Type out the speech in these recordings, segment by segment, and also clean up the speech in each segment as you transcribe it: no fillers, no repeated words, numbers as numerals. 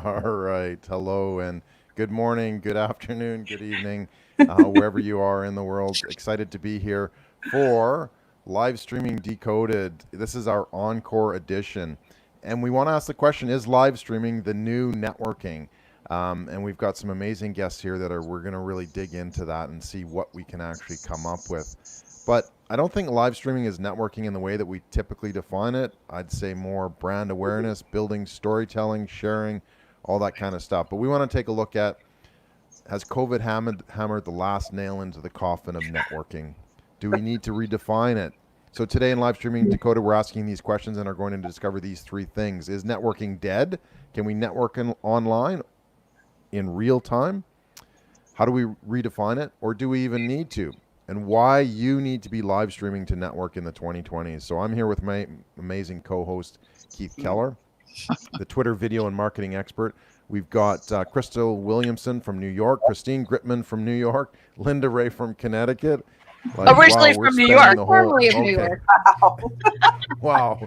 All right. Hello and good morning, good afternoon, good evening, wherever you are in the world. Excited to be here for Livestreaming Decoded. This is our Encore Edition. And we want to ask the question, is live streaming the new networking? And we've got some amazing guests here that we're going to really dig into that and see what we can actually come up with. But I don't think live streaming is networking in the way that we typically define it. I'd say more brand awareness, building storytelling, sharing, all that kind of stuff. But we want to take a look at, has COVID hammered the last nail into the coffin of networking? Do we need to redefine it? So today in Livestreaming Decoded, we're asking these questions and are going to discover these three things. Is networking dead? Can we network online in real time? How do we redefine it? Or do we even need to? And why you need to be live streaming to network in the 2020s. So I'm here with my amazing co-host, Keith Keller, the Twitter video and marketing expert. We've got Krystal Williamson from New York, Christine Gritman from New York, Linda Ray from Connecticut. Originally from New York. Formerly of New York. Wow.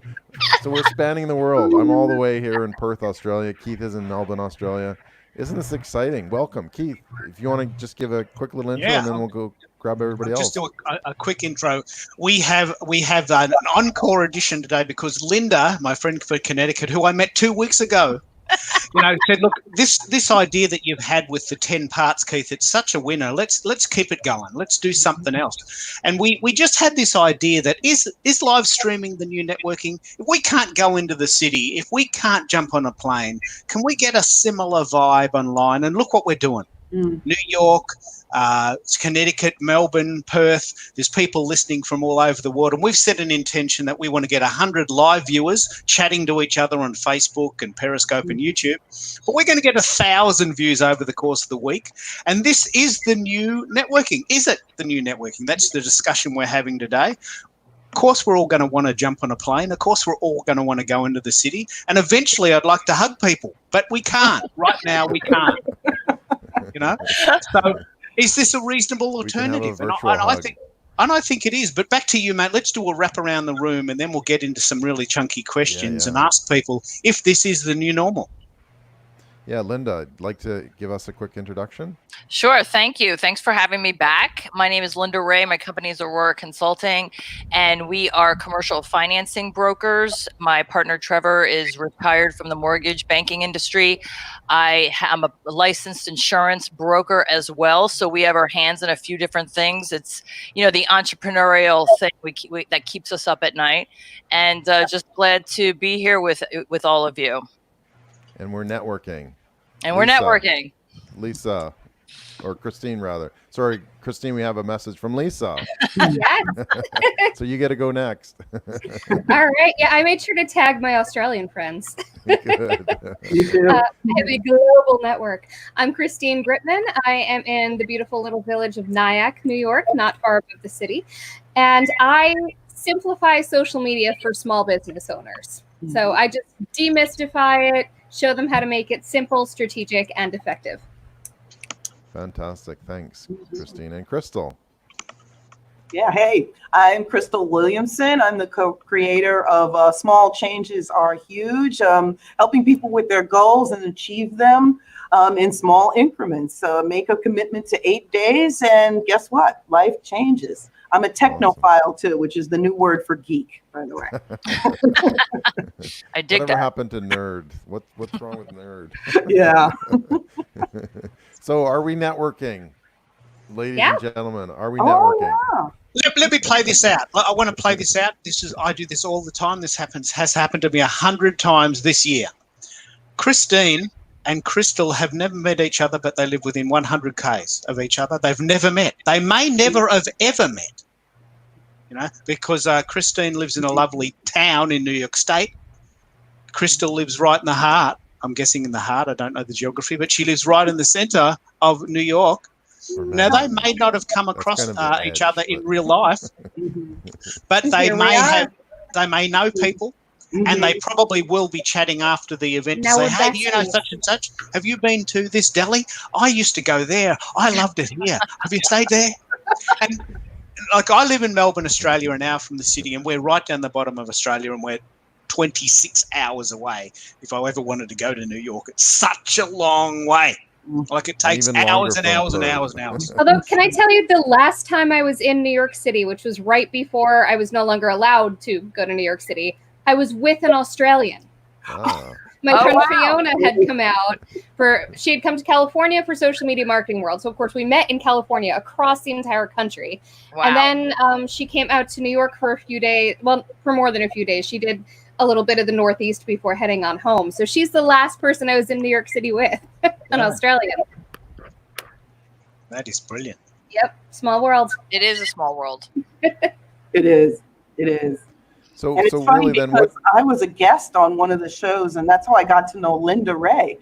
So we're spanning the world. I'm all the way here in Perth, Australia. Keith is in Melbourne, Australia. Isn't this exciting? Welcome, Keith. If you want to just give a quick little intro, and then we'll go grab everybody else. Just do a quick intro. We have an encore edition today because Linda, my friend from Connecticut, who I met 2 weeks ago, said, "Look, this idea that you've had with the 10 parts, Keith, it's such a winner. Let's keep it going. Let's do something else." And we just had this idea that is live streaming the new networking? If we can't go into the city, if we can't jump on a plane, can we get a similar vibe online? And look what we're doing. New York, Connecticut, Melbourne, Perth. There's people listening from all over the world. And we've set an intention that we want to get 100 live viewers chatting to each other on Facebook and Periscope and YouTube. But we're going to get 1,000 views over the course of the week. And this is the new networking. Is it the new networking? That's the discussion we're having today. Of course, we're all going to want to jump on a plane. Of course, we're all going to want to go into the city. And eventually, I'd like to hug people. But we can't. Right now, we can't. So is this a reasonable alternative? I think it is. But back to you, mate. Let's do a wrap around the room and then we'll get into some really chunky questions and ask people if this is the new normal. Yeah, Linda, I'd like to give us a quick introduction. Sure. Thank you. Thanks for having me back. My name is Linda Ray. My company is Aurora Consulting, and we are commercial financing brokers. My partner, Trevor, is retired from the mortgage banking industry. I am a licensed insurance broker as well, so we have our hands in a few different things. It's, the entrepreneurial thing that keeps us up at night, and just glad to be here with all of you. And we're networking. Lisa, or Christine rather. Sorry, Christine, we have a message from Lisa. Yes. So you get to go next. All right. Yeah, I made sure to tag my Australian friends. Good. I have a global network. I'm Christine Gritman. I am in the beautiful little village of Nyack, New York, not far above the city. And I simplify social media for small business owners. So I just demystify it, show them how to make it simple, strategic, and effective. Fantastic. Thanks, Christine. And Krystal. Yeah, hey, I'm Krystal Williamson. I'm the co-creator of Small Changes Are Huge, helping people with their goals and achieve them in small increments. Make a commitment to 8 days, and guess what? Life changes. I'm a technophile too, which is the new word for geek, by the way. I dig Whatever happened to nerd? What's wrong with nerd? Yeah. So are we networking? Ladies and gentlemen, are we networking? Yeah. Let me play this out. I want to play this out. I do this all the time. This has happened to me 100 times this year. Christine and Krystal have never met each other, but they live within 100 Ks of each other. They've never met. They may never have ever met, because Christine lives in a lovely town in New York State. Krystal lives right in the heart. I'm guessing in the heart. I don't know the geography, but she lives right in the center of New York. Now, they may not have come across each other in real life, but they may know people. And they probably will be chatting after the event to say, hey, do you know such and such? Have you been to this deli? I used to go there. I loved it here. Have you stayed there? And I live in Melbourne, Australia, an hour from the city, and we're right down the bottom of Australia, and we're 26 hours away. If I ever wanted to go to New York, it's such a long way. Like it takes Even longer hours and from hours and Perth. hours and hours. Although, can I tell you, the last time I was in New York City, which was right before I was no longer allowed to go to New York City, I was with an Australian. Ah. My Oh, friend wow. Fiona had come out she had come to California for Social Media Marketing World. So, of course, we met in California across the entire country. Wow. And then she came out to New York for a few days. Well, for more than a few days. She did a little bit of the Northeast before heading on home. So she's the last person I was in New York City with, an Australian. That is brilliant. Yep. Small world. It is a small world. It is. It is. So, And it's so funny really, then because what? I was a guest on one of the shows, and that's how I got to know Linda Ray.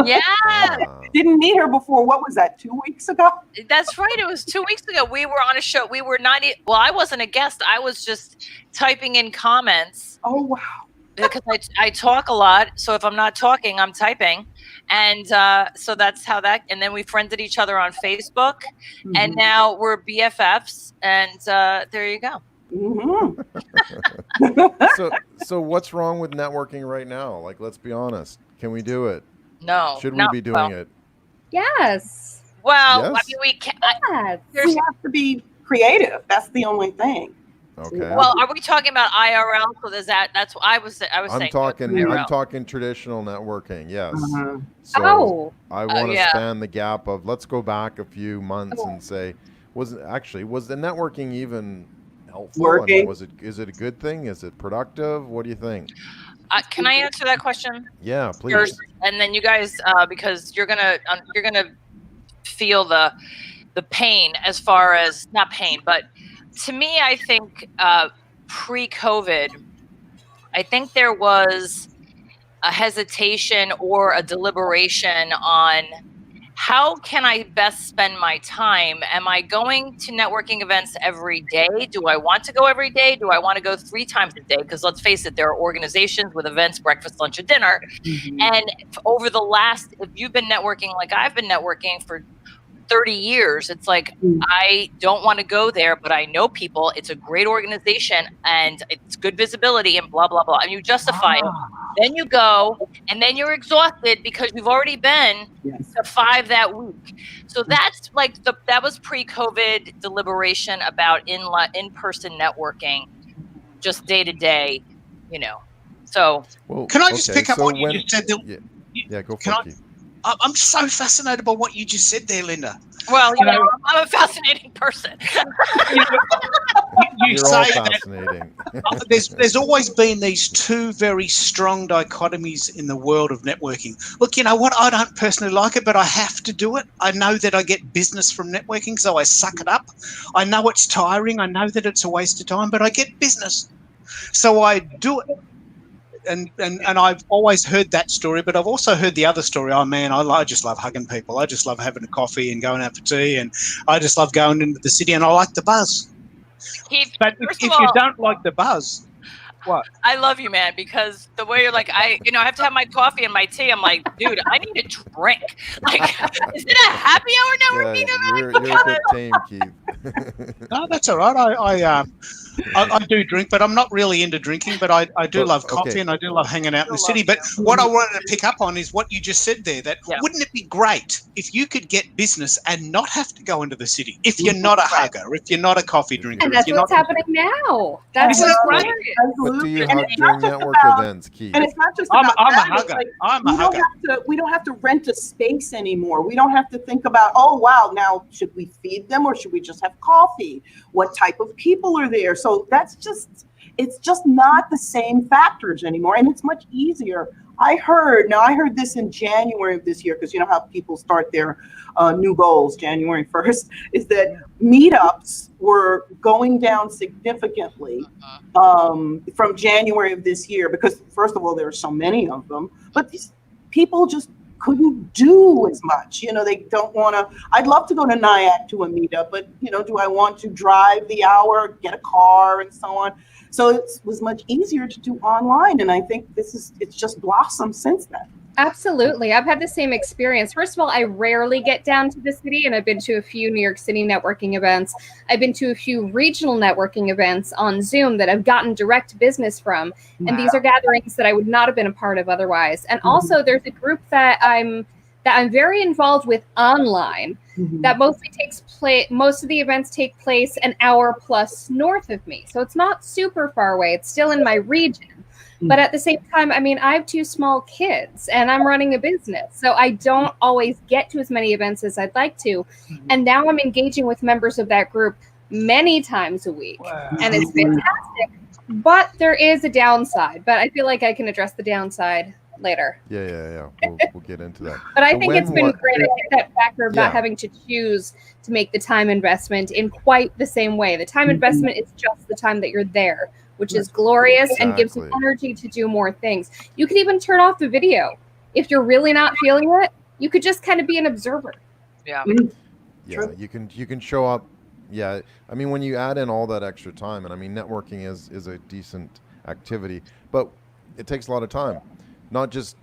Yeah, Ah. Didn't meet her before. What was that? 2 weeks ago? that's right. It was 2 weeks ago. We were on a show. We were not, well, I wasn't a guest. I was just typing in comments Oh wow! because I talk a lot. So if I'm not talking, I'm typing. And so that's how that, and then we friended each other on Facebook. And now we're BFFs. And there you go. Mhm. So what's wrong with networking right now? Like, let's be honest. Can we do it? No. Should we not be doing well. it? Yes. Well, I Yes? mean, we can. Yes. There's, You have to be creative. That's the only thing. Okay. well, are we talking about IRL? So there's that. That's what I was I'm saying. talking. IRL. I'm talking traditional networking. Yes. Uh-huh. So Oh. I want to yeah. span the gap of. Let's go back a few months and say, was the networking even helpful? I mean, Working. is it a good thing? Is it productive? What do you think? Can I answer that question Yeah, please. first, and then you guys, because you're gonna feel the pain as far as not pain, but to me, I think pre-COVID, I think there was a hesitation or a deliberation on how can I best spend my time? Am I going to networking events every day? Do I want to go every day? Do I want to go 3 times a day? Because let's face it, there are organizations with events, breakfast, lunch, and dinner. And over the last, if you've been networking like I've been networking for 30 years, it's like, I don't want to go there, but I know people. It's a great organization and it's good visibility and blah, blah, blah. And you justify it. Then you go and then you're exhausted because you've already been Yes. to 5 that week. So that's like that was pre-COVID deliberation about in-person networking, just day to day, you know. So Well, Can I just okay, pick up so what when- you just said? Yeah, go for Can it, I- Keith. I'm so fascinated by what you just said there, Linda. well, you know, I'm a fascinating person. You You're all say that fascinating. there's always been these two very strong dichotomies in the world of networking. Look, you know what? I don't personally like it, but I have to do it. I know that I get business from networking, so I suck it up. I know it's tiring. I know that it's a waste of time, but I get business, so I do it. And I've always heard that story, but I've also heard the other story. Oh man, I just love hugging people. I just love having a coffee and going out for tea, and I just love going into the city, and I like the buzz. Keith, But first if of you all, don't like the buzz, what? I love you, man, because the way you're like, I have to have my coffee and my tea. I'm like, dude, I need a drink. Like, is it a happy hour Yeah, networking? you're a bit tame, Keith. No, that's all right. I do drink, but I'm not really into drinking. But I do But, love coffee, okay. and I do love hanging out in the Still city. love But what I wanted to pick up on is what you just said there. That Yeah. wouldn't it be great if you could get business and not have to go into the city? If you're not a hugger, if you're not a coffee drinker, And if that's you're what's not, happening now. That's Isn't it what's great? great. But do you And hug it's not during just network about- events, Keith? And it's not just I'm about a that. It's hugger. like, I'm a we hugger. don't have to rent a space anymore. We don't have to think about, oh wow, now should we feed them or should we just have coffee? What type of people are there? So it's just not the same factors anymore, and it's much easier. I heard this in January of this year, because you know how people start their new goals January 1st, is that meetups were going down significantly from January of this year, because first of all, there are so many of them, but these people just couldn't do as much. You know, they don't want to. I'd love to go to Nyack to a meetup, but you know, do I want to drive the hour, get a car, and so on? So it was much easier to do online, and I think it's just blossomed since then. Absolutely. I've had the same experience. First of all, I rarely get down to the city, and I've been to a few New York City networking events. I've been to a few regional networking events on Zoom that I've gotten direct business from. And these are gatherings that I would not have been a part of otherwise. And also there's a group that I'm very involved with online that mostly takes place. Most of the events take place an hour plus north of me. So it's not super far away. It's still in my region. But at the same time, I mean, I have 2 small kids and I'm running a business. So I don't always get to as many events as I'd like to. And now I'm engaging with members of that group many times a week. Wow. And it's fantastic. But there is a downside. But I feel like I can address the downside later. Yeah. We'll get into that. But I think it's been great. I think that factor of not having to choose to make the time investment in quite the same way. The time investment is just the time that you're there, which is glorious and gives you energy to do more things. You can even turn off the video. If you're really not feeling it, you could just kind of be an observer. Yeah. Yeah, you can show up. Yeah, I mean, when you add in all that extra time, and I mean, networking is a decent activity, but it takes a lot of time. Not just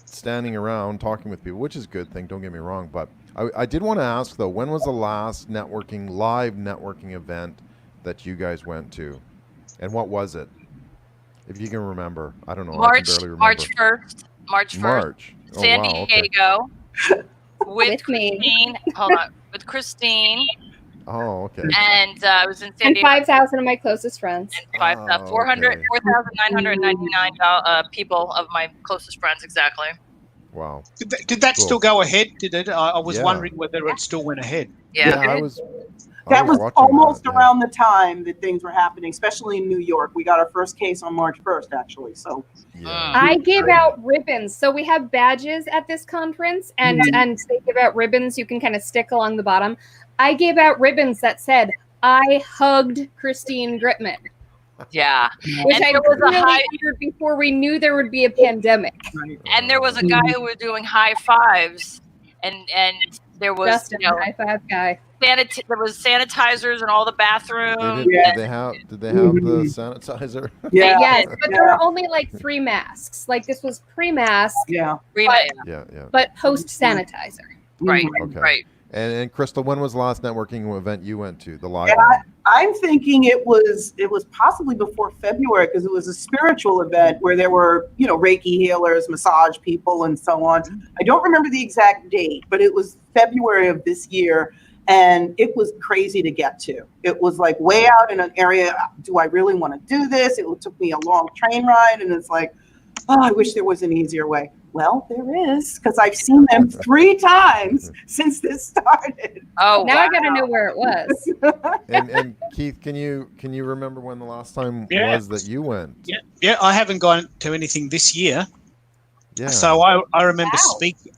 standing around talking with people, which is a good thing, don't get me wrong, but I did want to ask, though, when was the last live networking event that you guys went to? And what was it? If you can remember. I don't know. I can barely remember. March 1st. San Diego. Okay. With Christine. Hold on. With Christine. Oh, okay. And I was in San Diego. And 5,000 of my closest friends. And 4,999 people of my closest friends, exactly. Wow. Did that still go ahead? Did it? I was wondering whether it still went ahead. Yeah, I was almost around the time that things were happening, especially in New York. We got our first case on March 1st, actually. So I gave out ribbons. So we have badges at this conference, and they give out ribbons you can kind of stick along the bottom. I gave out ribbons that said, "I hugged Christine Gritman." Yeah. Which I really feared before we knew there would be a pandemic. And there was a guy who was doing high fives, and there was Justin, high five guy. There was sanitizers in all the bathrooms. Did they have the sanitizer? Yeah. Yes, but there were only like 3 masks. Like this was pre-mask. But post-sanitizer. Right. Okay. Right. And Krystal, when was the last networking event you went to? The live one? I'm thinking it was possibly before February, because it was a spiritual event where there were, Reiki healers, massage people, and so on. I don't remember the exact date, but it was February of this year, and it was crazy to get to. It was like way out in an area. Do I really want to do this? It took me a long train ride, and it's like, oh, I wish there was an easier way. Well, there is, because I've seen them 3 times since this started. Oh, now I got to know where it was. and Keith, can you remember when the last time was that you went? Yeah, I haven't gone to anything this year. Yeah. So I remember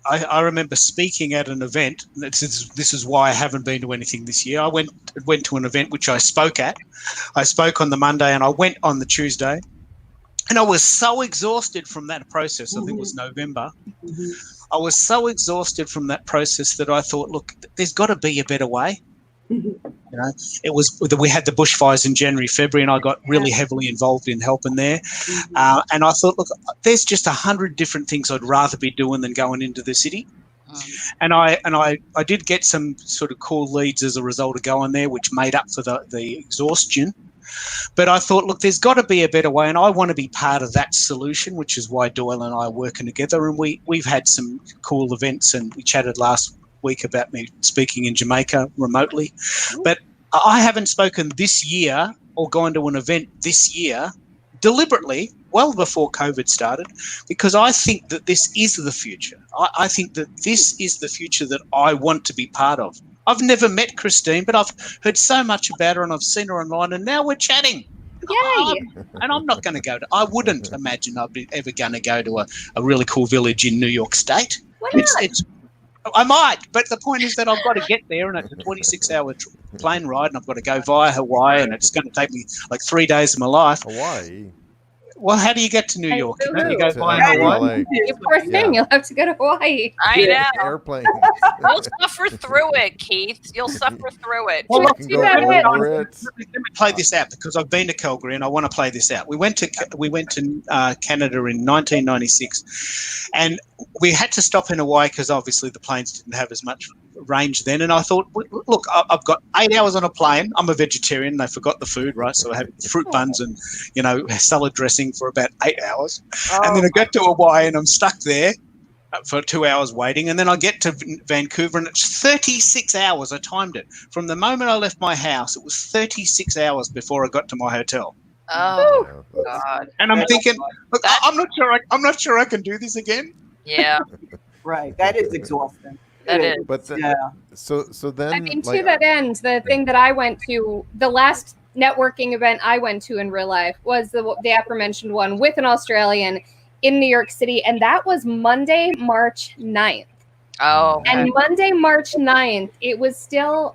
I remember speaking at an event. This is why I haven't been to anything this year. I went to an event which I spoke at. I spoke on the Monday and I went on the Tuesday. And I was so exhausted from that process. I think it was November. I was so exhausted from that process that I thought, look, there's got to be a better way. It was we had the bushfires in January, February, and I got really heavily involved in helping there. And I thought, look, there's just 100 different things I'd rather be doing than going into the city. And I did get some sort of cool leads as a result of going there, which made up for the exhaustion. But I thought, look, there's got to be a better way, and I want to be part of that solution, which is why Doyle and I are working together. And we've had some cool events, and we chatted last week about me speaking in Jamaica remotely. But I haven't spoken this year or gone to an event this year deliberately, well before COVID started, because I think that this is the future. I think that this is the future that I want to be part of. I've never met Christine, but I've heard so much about her and I've seen her online, and now we're chatting. Yay! And I'm not going to go to, I wouldn't imagine I'd be ever going to go to a really cool village in New York State. Why not? I might, but the point is that I've got to get there, and it's a 26-hour plane ride, and I've got to go via Hawaii, and it's going to take me like 3 days of my life. Hawaii? Well, how do you get to New York? Don't you go via Hawaii? Of course, you'll have to go to Hawaii. I know. Airplane. You'll suffer through it, Keith. You'll suffer through it. Well, let me play this out, because I've been to Calgary and I want to play this out. We went to Canada in 1996, and we had to stop in Hawaii because obviously the planes didn't have as much range then. And I thought, look, I've got 8 hours on a plane. I'm a vegetarian. They forgot the food, right? So I had fruit buns and, salad dressing for about 8 hours. And then I get to Hawaii and I'm stuck there for 2 hours waiting. And then I get to Vancouver and it's 36 hours. I timed it. From the moment I left my house, it was 36 hours before I got to my hotel. Oh, God. And I'm thinking, look, I'm not sure I can do this again. Yeah. Right. That is exhausting. That is. But so then, I mean, to that end, the thing that I went to, the last networking event I went to in real life was the aforementioned one with an Australian in New York City, and that was Monday, March 9th. Oh. Okay. And Monday, March 9th, it was still,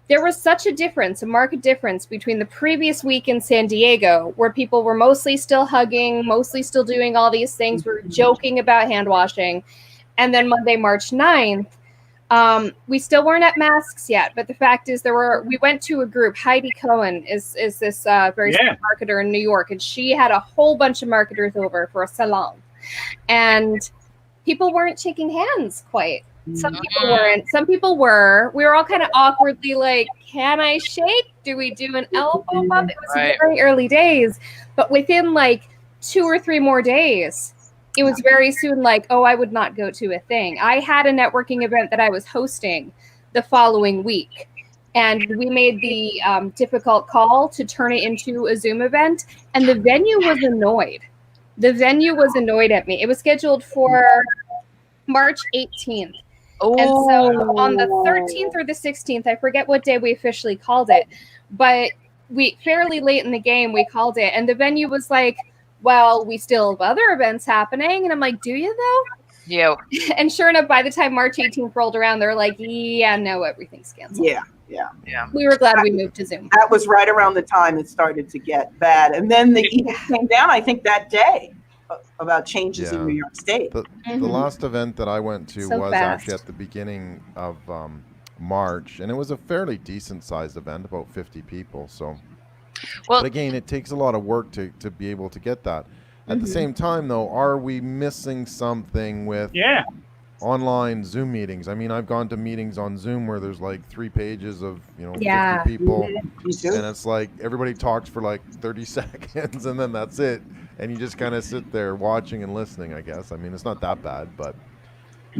there was such a difference, a marked difference between the previous week in San Diego, where people were mostly still hugging, mostly still doing all these things, we were joking about hand washing, and then Monday, March 9th, we still weren't at masks yet, but the fact is we went to a group. Heidi Cohen is this very smart marketer in New York, and she had a whole bunch of marketers over for a salon, and people weren't shaking hands quite. Some people weren't. Some people were. We were all kind of awkwardly like, can I shake? Do we do an elbow bump? It was very early days, but within like 2 or 3 more days, it was very soon like, oh, I would not go to a thing. I had a networking event that I was hosting the following week, and we made the difficult call to turn it into a Zoom event, and the venue was annoyed. The venue was annoyed at me. It was scheduled for March 18th. Oh. And so on the 13th or the 16th, I forget what day we officially called it, but we fairly late in the game, we called it, and the venue was like, well, we still have other events happening. And I'm like, do you though? Yeah. And sure enough, by the time March 18th rolled around, they're like, yeah, no, everything's canceled. Yeah. We were glad we moved to Zoom. That was right around the time it started to get bad. And then the edict came down, I think, that day about changes in New York State. The last event that I went to was actually at the beginning of March, and it was a fairly decent sized event, about 50 people. So, but again, it takes a lot of work to be able to get that. At the same time, though, are we missing something with online Zoom meetings? I mean, I've gone to meetings on Zoom where there's like 3 pages of 50 people, and it's like everybody talks for like 30 seconds, and then that's it. And you just kind of sit there watching and listening, I guess. I mean, it's not that bad, but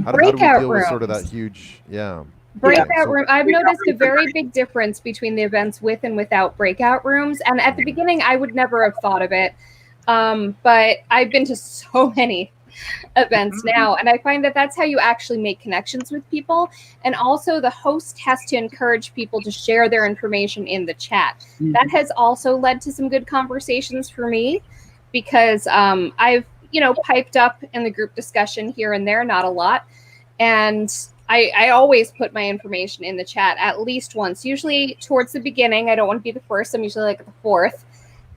how do we deal with sort of that huge, breakout room. I've noticed a very big difference between the events with and without breakout rooms. And at the beginning, I would never have thought of it. But I've been to so many events now, and I find that that's how you actually make connections with people. And also the host has to encourage people to share their information in the chat. That has also led to some good conversations for me, because I've, piped up in the group discussion here and there, not a lot. And I always put my information in the chat at least once, usually towards the beginning. I don't want to be the first. I'm usually like the 4th.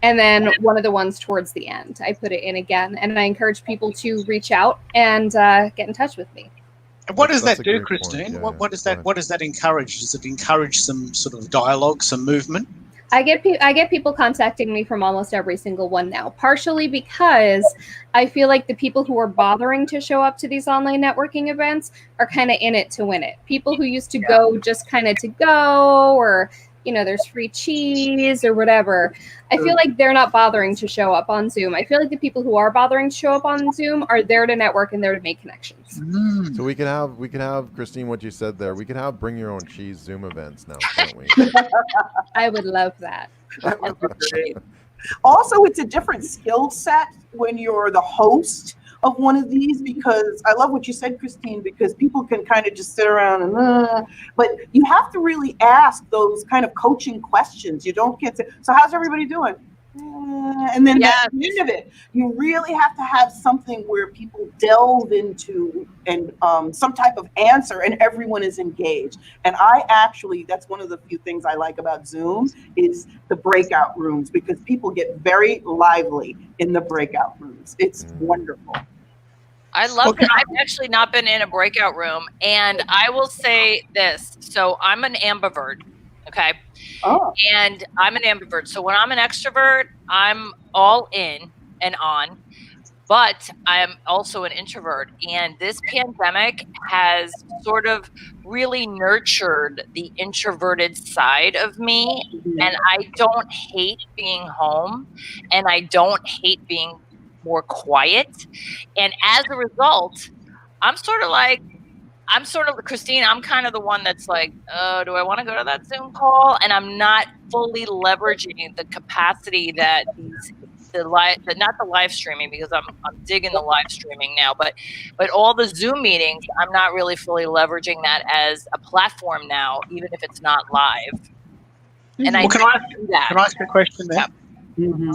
And then one of the ones towards the end, I put it in again. And I encourage people to reach out and get in touch with me. And what does that do, Christine? What does that encourage? Does it encourage some sort of dialogue, some movement? I get people contacting me from almost every single one now, partially because I feel like the people who are bothering to show up to these online networking events are kind of in it to win it. People who used to go just kind of to go, or there's free cheese or whatever. I feel like they're not bothering to show up on Zoom. I feel like the people who are bothering to show up on Zoom are there to network and there to make connections. So we could have, Christine, what you said there, we could have bring your own cheese Zoom events now, can't we? I would love that. That would be great. Also, it's a different skill set when you're the host of one of these, because I love what you said, Christine, because people can kind of just sit around and but you have to really ask those kind of coaching questions. You don't get to, so how's everybody doing? And then at the end of it, you really have to have something where people delve into and some type of answer, and everyone is engaged. And that's one of the few things I like about Zoom is the breakout rooms, because people get very lively in the breakout rooms. It's wonderful. I love it. I've actually not been in a breakout room, and I will say this. So I'm an ambivert, okay? Oh. And I'm an ambivert. So when I'm an extrovert, I'm all in and on. but I'm also an introvert. And this pandemic has sort of really nurtured the introverted side of me. And I don't hate being home, and I don't hate being more quiet. And as a result, I'm sort of Christine, I'm kind of the one that's like, oh, do I want to go to that Zoom call? And I'm not fully leveraging the capacity that not the live streaming, because I'm digging the live streaming now, but all the Zoom meetings, I'm not really fully leveraging that as a platform now, even if it's not live. And Well, can I ask a question there? Yeah.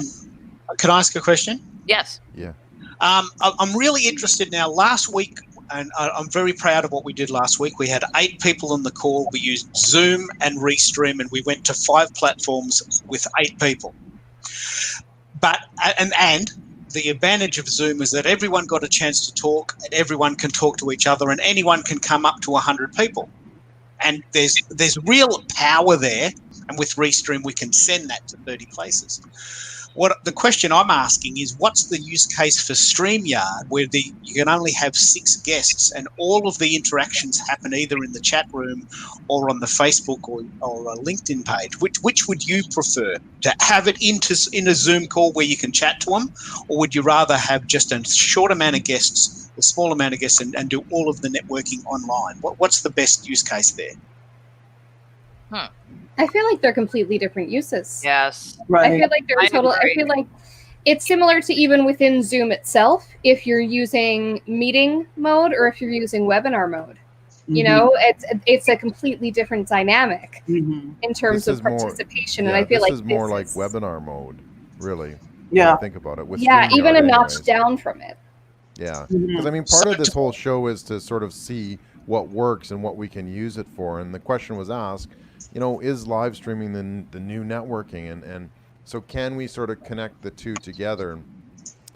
Can I ask a question? Yes. Yeah. I'm really interested now. Last week, and I'm very proud of what we did last week. We had 8 people on the call. We used Zoom and Restream, and we went to 5 platforms with 8 people. But and the advantage of Zoom is that everyone got a chance to talk, and everyone can talk to each other, and anyone can come up to 100 people. And there's real power there. And with Restream, we can send that to 30 places. What the question I'm asking is, what's the use case for StreamYard where you can only have 6 guests and all of the interactions happen either in the chat room or on the Facebook or a LinkedIn page? Which would you prefer? To have it in a Zoom call where you can chat to them, or would you rather have just a short amount of guests, a small amount of guests, and do all of the networking online? What's the best use case there? I feel like they're completely different uses. Yes. Right. I feel like they're I feel like it's similar to even within Zoom itself, if you're using meeting mode or if you're using webinar mode. You know, it's a completely different dynamic in terms of participation. And I feel like this is more like webinar mode, really. Yeah. When you think about it. With even a StreamYard notch anyways. down from it. Yeah. Because I mean, part of this whole show is to sort of see what works and what we can use it for. And the question was asked, you know, is live streaming the new networking? And so can we sort of connect the two together?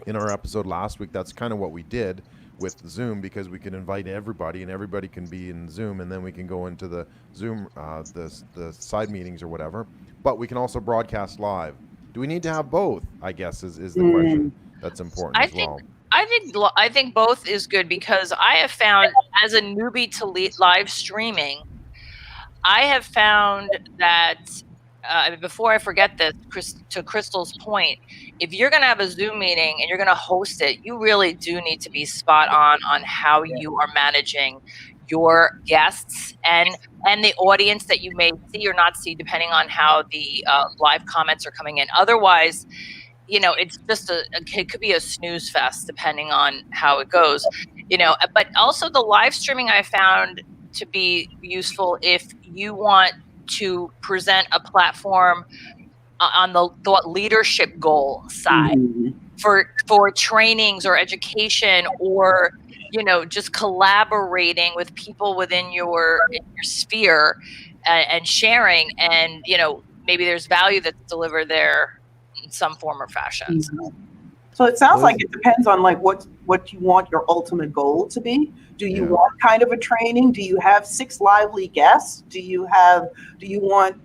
In our episode last week, that's kind of what we did with Zoom, because we can invite everybody and everybody can be in Zoom, and then we can go into the Zoom, the side meetings or whatever. But we can also broadcast live. Do we need to have both, I guess, is the question that's important as well. I think both is good, because I have found, as a newbie to live streaming, I have found that, before I forget this, to Krystal's point, if you're going to have a Zoom meeting and you're going to host it, you really do need to be spot on how you are managing your guests and the audience that you may see or not see, depending on how the live comments are coming in. Otherwise, you know, it's just it could be a snooze fest depending on how it goes, you know. But also the live streaming I found to be useful if you want to present a platform on the thought leadership goal side for trainings or education, or, you know, just collaborating with people within your sphere and sharing, and, you know, maybe there's value that's delivered there in some form or fashion. So it sounds like it depends on like what you want your ultimate goal to be. Do you want kind of a training? Do you have 6 lively guests? Do you want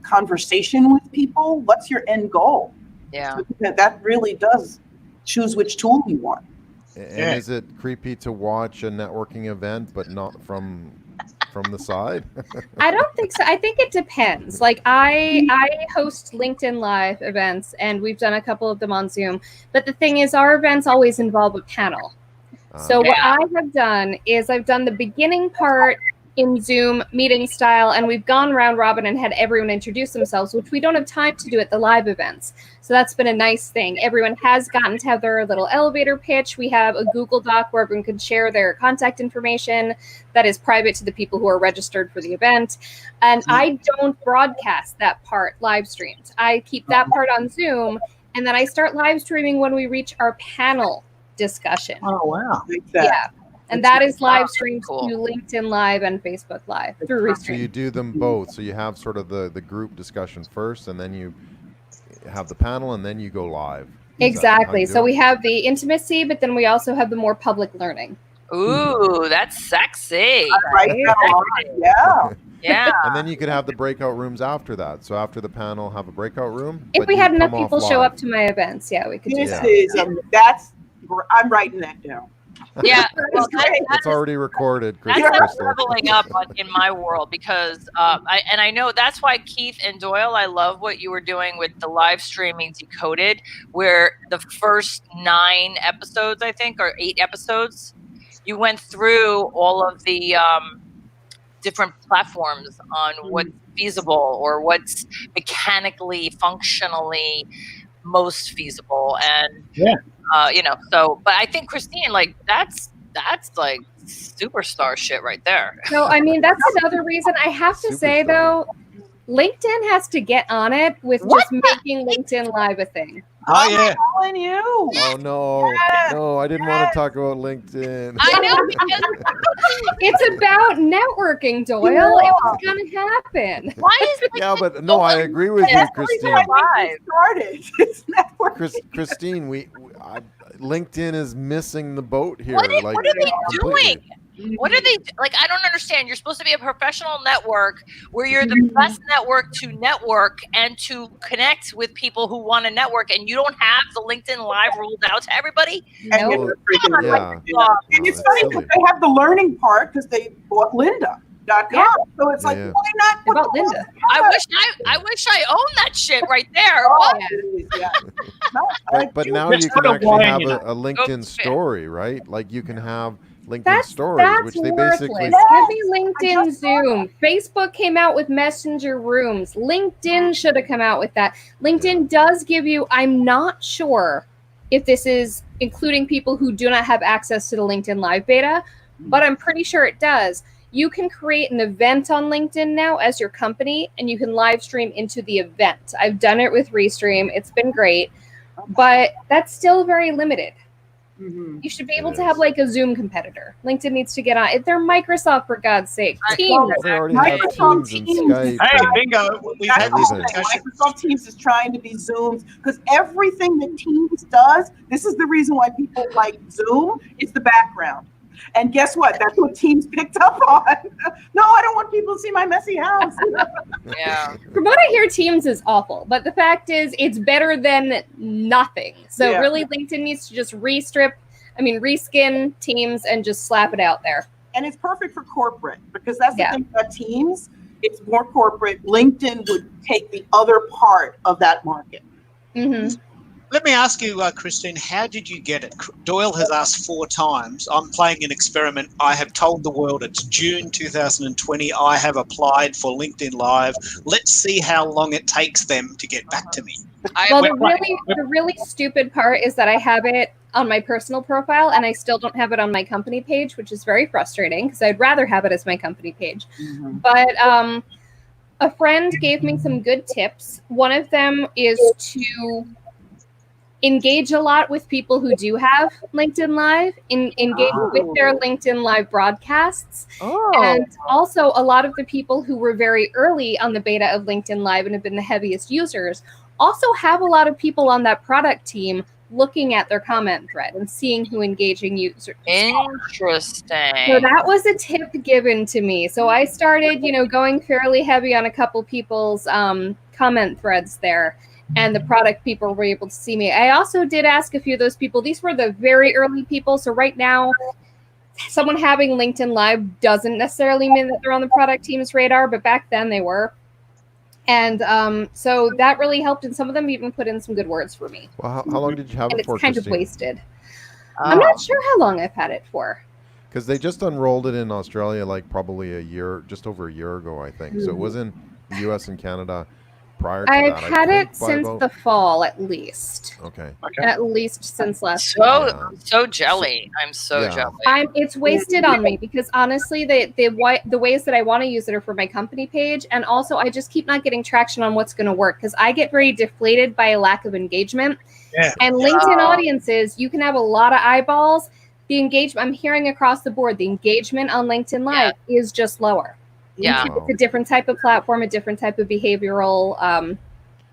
conversation with people? What's your end goal? Yeah. So that really does choose which tool you want. And is it creepy to watch a networking event but not from the side? I don't think so. I think it depends. Like I host LinkedIn Live events, and we've done a couple of them on Zoom. But the thing is, our events always involve a panel. So what I have done is I've done the beginning part in Zoom meeting style, and we've gone round robin and had everyone introduce themselves, which we don't have time to do at the live events. So that's been a nice thing. Everyone has gotten to have their little elevator pitch. We have a Google Doc where everyone can share their contact information that is private to the people who are registered for the event. And I don't broadcast that part live streamed. I keep that part on Zoom, and then I start live streaming when we reach our panel discussion. Oh, wow. Yeah. And that is live streamed to LinkedIn Live and Facebook Live through Restream. So you do them both. So you have sort of the group discussion first, and then you have the panel, and then you go live. Exactly. So we have the intimacy, but then we also have the more public learning. Ooh, that's sexy. Right? Yeah. Yeah. And then you could have the breakout rooms after that. So after the panel, have a breakout room. If we had enough people show up to my events, we could do that. That's I'm writing that down. Yeah, well, It's already recorded, that's Krystal. leveling up in my world because I know that's why Keith and Doyle, I love what you were doing with the live streaming Decoded, where the first 9 episodes, I think, or 8 episodes, you went through all of the different platforms on what's feasible or what's mechanically, functionally most feasible, and so. But I think Christine, like that's like superstar shit right there. So, I mean, that's another reason I have to say, Superstar. though, LinkedIn has to get on it with just making LinkedIn Live a thing. Oh yeah. I'm telling you. Oh no, Yes. no! I didn't want to talk about LinkedIn. I know, because It's about networking, Doyle. It's going to happen. why is Yeah, but no, I agree with you, That's the reason Christine. why we started. It's networking. Christine, LinkedIn is missing the boat here. what are they completely. doing? What are they like? I don't understand. You're supposed to be a professional network where you're the best network to network and to connect with people who want to network, and you don't have the LinkedIn Live rolled out to everybody. And Nope. it's freaking Yeah. And it's it's funny silly. because they have the learning part because they bought Lynda.com. Yeah. So it's like, Yeah. why not? put About the Lynda. I wish I owned that shit right there. Oh, What? yeah. No, I But do. now Just you put can a actually line have in a it. LinkedIn Oops. story, right? Like you can have LinkedIn That's stories, which they basically. worthless. Give me LinkedIn I just saw Zoom. Facebook came out with Messenger Rooms. LinkedIn should have come out with that. LinkedIn does give you, I'm not sure if this is including people who do not have access to the LinkedIn Live beta, but I'm pretty sure it does. You can create an event on LinkedIn now as your company, and you can live stream into the event. I've done it with Restream. It's been great, but that's still very limited. Mhm. You should be It able to is. have like a Zoom competitor. LinkedIn needs to get on. They're Microsoft, for God's sake. I- Teams. They already have Microsoft Teams and Teams. Skype. Hey, and- bingo. We've That's had the this whole thing. discussion. Microsoft Teams is trying to be Zooms because everything that Teams does, this is the reason why people like Zoom, it's the background. And guess what? That's what Teams picked up on. No, I don't want people to see my messy house. Yeah. From what I hear, Teams is awful. But the fact is, it's better than nothing. So Yeah. really, LinkedIn needs to just reskin Teams and just slap it out there. And it's perfect for corporate because that's the Yeah. thing about Teams. It's more corporate. LinkedIn would take the other part of that market. Mm-hmm. Let me ask you, Christine, how did you get it? Doyle has asked 4 times. I'm playing an experiment. I have told the world it's June 2020. I have applied for LinkedIn Live. Let's see how long it takes them to get back to me. Well, we're the really stupid part is that I have it on my personal profile and I still don't have it on my company page, which is very frustrating because I'd rather have it as my company page. But a friend gave me some good tips. One of them is to engage a lot with people who do have LinkedIn Live, engage with their LinkedIn Live broadcasts. And also a lot of the people who were very early on the beta of LinkedIn Live and have been the heaviest users also have a lot of people on that product team looking at their comment thread and seeing who engaging users are. Interesting. So that was a tip given to me. So I started, going fairly heavy on a couple people's comment threads there, and the product people were able to see me. I also did ask a few of those people. These were the very early people. So right now, someone having LinkedIn Live doesn't necessarily mean that they're on the product team's radar, but back then they were. And so that really helped, and some of them even put in some good words for me. Well, how long did you have And it it's for, kind of Christine? wasted. I'm not sure how long I've had it for. Because they just unrolled it in Australia like probably just over a year ago, I think. So it was in the U.S. and Canada prior to I've that. had I think, it by since about- the fall, at least. Okay. At least since last. So jelly. I'm so Yeah. jelly. It's wasted on me because honestly, the ways that I want to use it are for my company page, and also I just keep not getting traction on what's going to work because I get very deflated by a lack of engagement. Yeah. And LinkedIn audiences, you can have a lot of eyeballs. The engagement I'm hearing across the board, the engagement on LinkedIn Live is just lower. Yeah. Wow. It's a different type of platform, a different type of behavioral.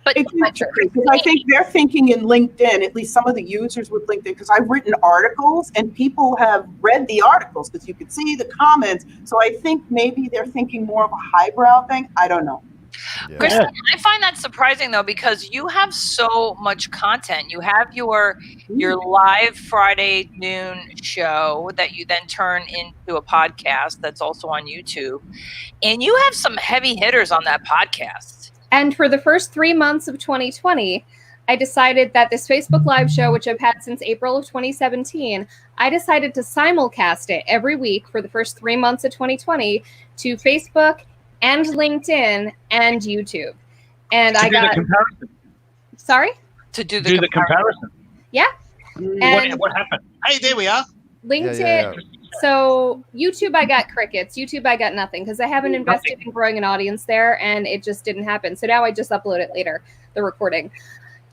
But It's interesting because I think they're thinking in LinkedIn, at least some of the users with LinkedIn, because I've written articles and people have read the articles because you could see the comments. So I think maybe they're thinking more of a highbrow thing. I don't know. Yeah. Krystal, I find that surprising though, because you have so much content. You have your live Friday noon show that you then turn into a podcast that's also on YouTube. And you have some heavy hitters on that podcast. And for the first 3 months of 2020, I decided that this Facebook Live show, which I've had since April of 2017, I decided to simulcast it every week for the first 3 months of 2020 to Facebook and LinkedIn and YouTube. And To I do got... the comparison. Sorry? To do The comparison. Yeah. And What happened? Hey, there we are. LinkedIn... Yeah. So YouTube, I got crickets. YouTube, I got nothing because I haven't invested in growing an audience there, and it just didn't happen. So now I just upload it later, the recording.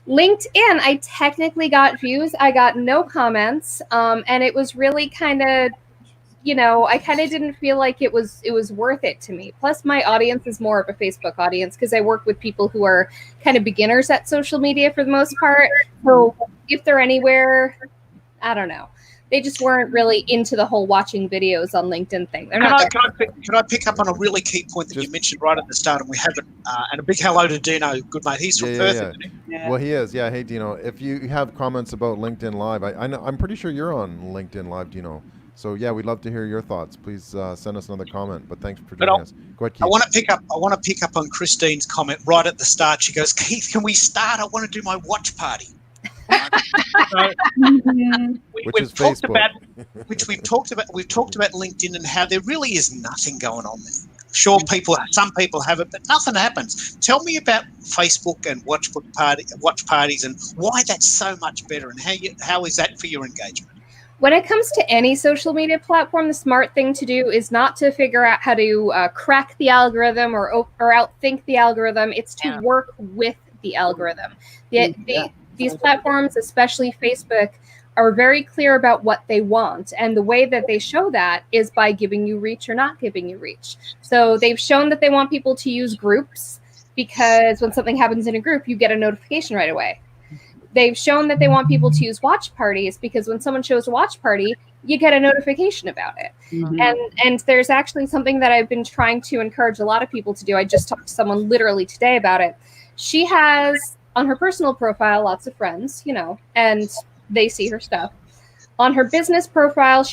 LinkedIn, I technically got views. I got no comments, and it was really kind of, I kind of didn't feel like it was worth it to me. Plus, my audience is more of a Facebook audience because I work with people who are kind of beginners at social media for the most part. So if they're anywhere, I don't know. They just weren't really into the whole watching videos on LinkedIn thing. They're not. Can I pick up on a really key point that you mentioned right at the start, and we haven't? And a big hello to Dino, good mate. He's from Perth, isn't he? Yeah. Well, he is. Yeah. Hey, Dino, if you have comments about LinkedIn Live, I know, I'm pretty sure you're on LinkedIn Live, Dino. So yeah, we'd love to hear your thoughts. Please send us another comment. But thanks for joining us. Go ahead, Keith. I want to pick up on Christine's comment right at the start. She goes, "Keith, can we start? I want to do my watch party." So, Which is we've talked about LinkedIn and how there really is nothing going on there. Sure, some people have it, but nothing happens. Tell me about Facebook and watch parties and why that's so much better, and how is that for your engagement? When it comes to any social media platform, the smart thing to do is not to figure out how to crack the algorithm or outthink the algorithm. It's to work with the algorithm. These platforms, especially Facebook, are very clear about what they want. And the way that they show that is by giving you reach or not giving you reach. So they've shown that they want people to use groups because when something happens in a group, you get a notification right away. They've shown that they want people to use watch parties because when someone shows a watch party, you get a notification about it. And there's actually something that I've been trying to encourage a lot of people to do. I just talked to someone literally today about it. She has on her personal profile lots of friends, and they see her stuff. On her business profile,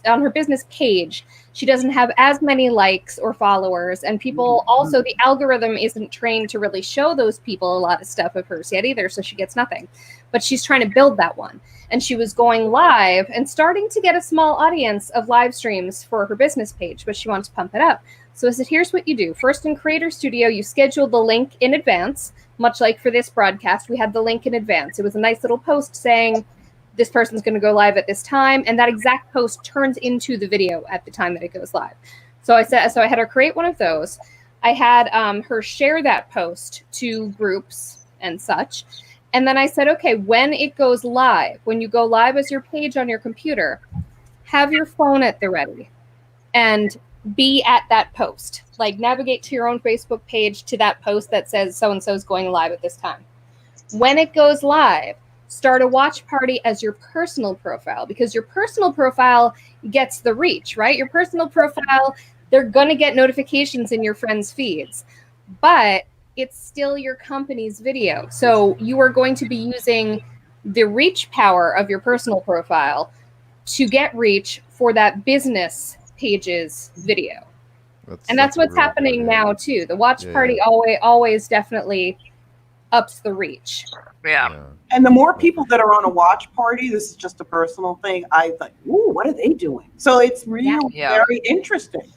on her business page, she doesn't have as many likes or followers. And people also, the algorithm isn't trained to really show those people a lot of stuff of hers yet either. So she gets nothing, but she's trying to build that one. And she was going live and starting to get a small audience of live streams for her business page, but she wants to pump it up. So I said, here's what you do. First, in Creator Studio, you schedule the link in advance, much like for this broadcast, we had the link in advance. It was a nice little post saying, this person's going to go live at this time. And that exact post turns into the video at the time that it goes live. So I had her create one of those. I had her share that post to groups and such. And then I said, okay, when it goes live, when you go live as your page on your computer, have your phone at the ready and be at that post. Like navigate to your own Facebook page to that post that says so-and-so is going live at this time. When it goes live, start a watch party as your personal profile because your personal profile gets the reach, right? Your personal profile, they're going to get notifications in your friends' feeds, but it's still your company's video. So you are going to be using the reach power of your personal profile to get reach for that business page's video. That's what's happening now too. The watch party always definitely ups the reach. Yeah. And the more people that are on a watch party, this is just a personal thing, I thought, ooh, what are they doing? So it's really very interesting.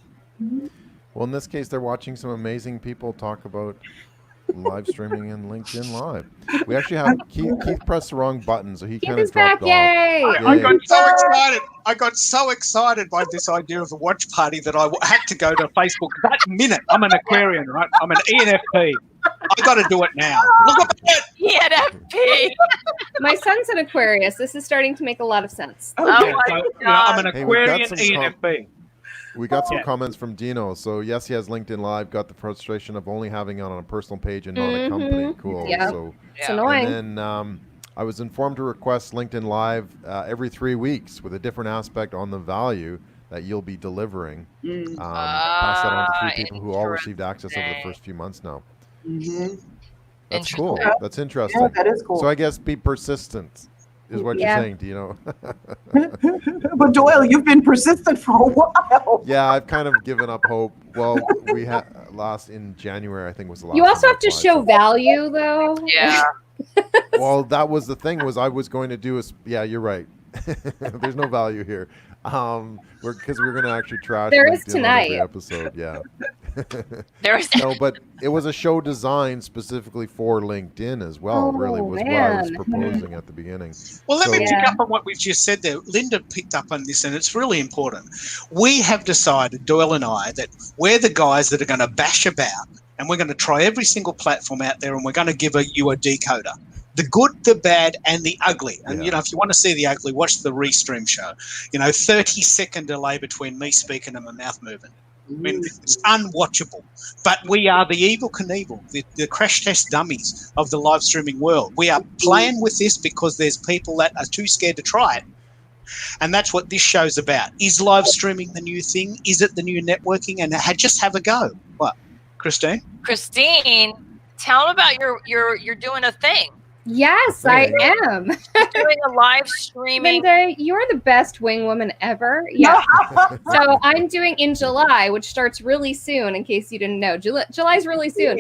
Well, in this case, they're watching some amazing people talk about live streaming in LinkedIn Live. We actually have Keith pressed the wrong button, so he kind of dropped off. Yay! I got so excited. I got so excited by this idea of a watch party that I had to go to Facebook that minute. I'm an Aquarian, right? I'm an ENFP. I got to do it now. Look at that. ENFP. My son's an Aquarius. This is starting to make a lot of sense. Oh my So, God. I'm an Hey, we've got Aquarian some ENFP. We got some comments from Dino. So yes, he has LinkedIn Live. Got the frustration of only having it on a personal page and not a company. Cool. Yeah. So It's annoying. and then I was informed to request LinkedIn Live every 3 weeks with a different aspect on the value that you'll be delivering. Mm. Pass that on to 3 people who all received access over the interesting. first few months now. Mhm. That's Interesting. cool. Yeah. That's interesting. Yeah, that is cool. So I guess be persistent is what Yeah. you're saying, do you know? But Doyle, you've been persistent for a while. Yeah, I've kind of given up hope. Well, we had last in January, I think was the last. You also time I have to applied, show so- value, though. Yeah. Well, that was the thing was I was going to do yeah, you're right. There's no value here. Because we're going to actually trash There is LinkedIn on every tonight. episode. Yeah. There's No, but it was a show designed specifically for LinkedIn as well. Really Oh, was what I was man. proposing at the beginning. Well, let me So- pick Yeah. up on what we've just said there. Linda picked up on this, and it's really important. We have decided, Doyle and I, that we're the guys that are going to bash about, and we're going to try every single platform out there, and we're going to give you a decoder. The good, the bad, and the ugly. And, Yeah. if you want to see the ugly, watch the Restream show. 30-second delay between me speaking and my mouth moving. I mean, it's unwatchable. But we are the evil Knievel, the crash test dummies of the live streaming world. We are playing with this because there's people that are too scared to try it. And that's what this show's about. Is live streaming the new thing? Is it the new networking? And just have a go. What, Christine? Christine, tell them about you're doing a thing. Yes, I am. Doing a live streaming. Linda, you're the best wing woman ever. Yeah. So I'm doing in July, which starts really soon, in case you didn't know. July's really soon.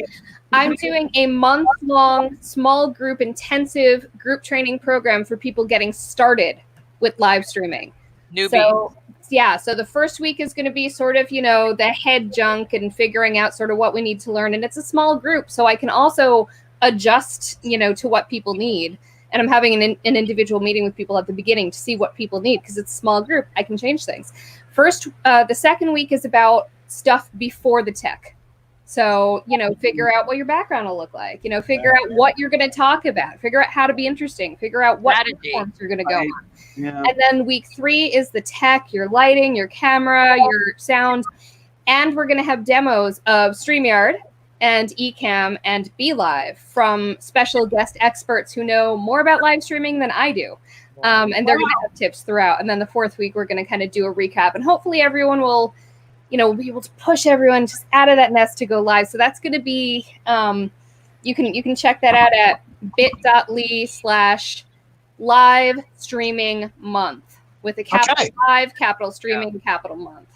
I'm doing a month-long, small group, intensive group training program for people getting started with live streaming. Newbie. So, yeah, so the first week is going to be sort of, the head junk and figuring out sort of what we need to learn. And it's a small group, so I can also adjust, to what people need. And I'm having an individual meeting with people at the beginning to see what people need, because it's a small group. I can change things. The second week is about stuff before the tech. So, figure out what your background will look like, figure out what you're going to talk about, figure out how to be interesting, figure out what Strategy. platforms you're going to go on. Yeah. And then week 3 is the tech, your lighting, your camera, your sound. And we're going to have demos of StreamYard and Ecamm and BeLive from special guest experts who know more about live streaming than I do. And they're going to have tips throughout. And then the 4th week, we're going to kind of do a recap. And hopefully everyone will, be able to push everyone just out of that nest to go live. So that's going to be, you can check that out at bit.ly/live streaming month with a capital Okay. live, capital streaming, capital month.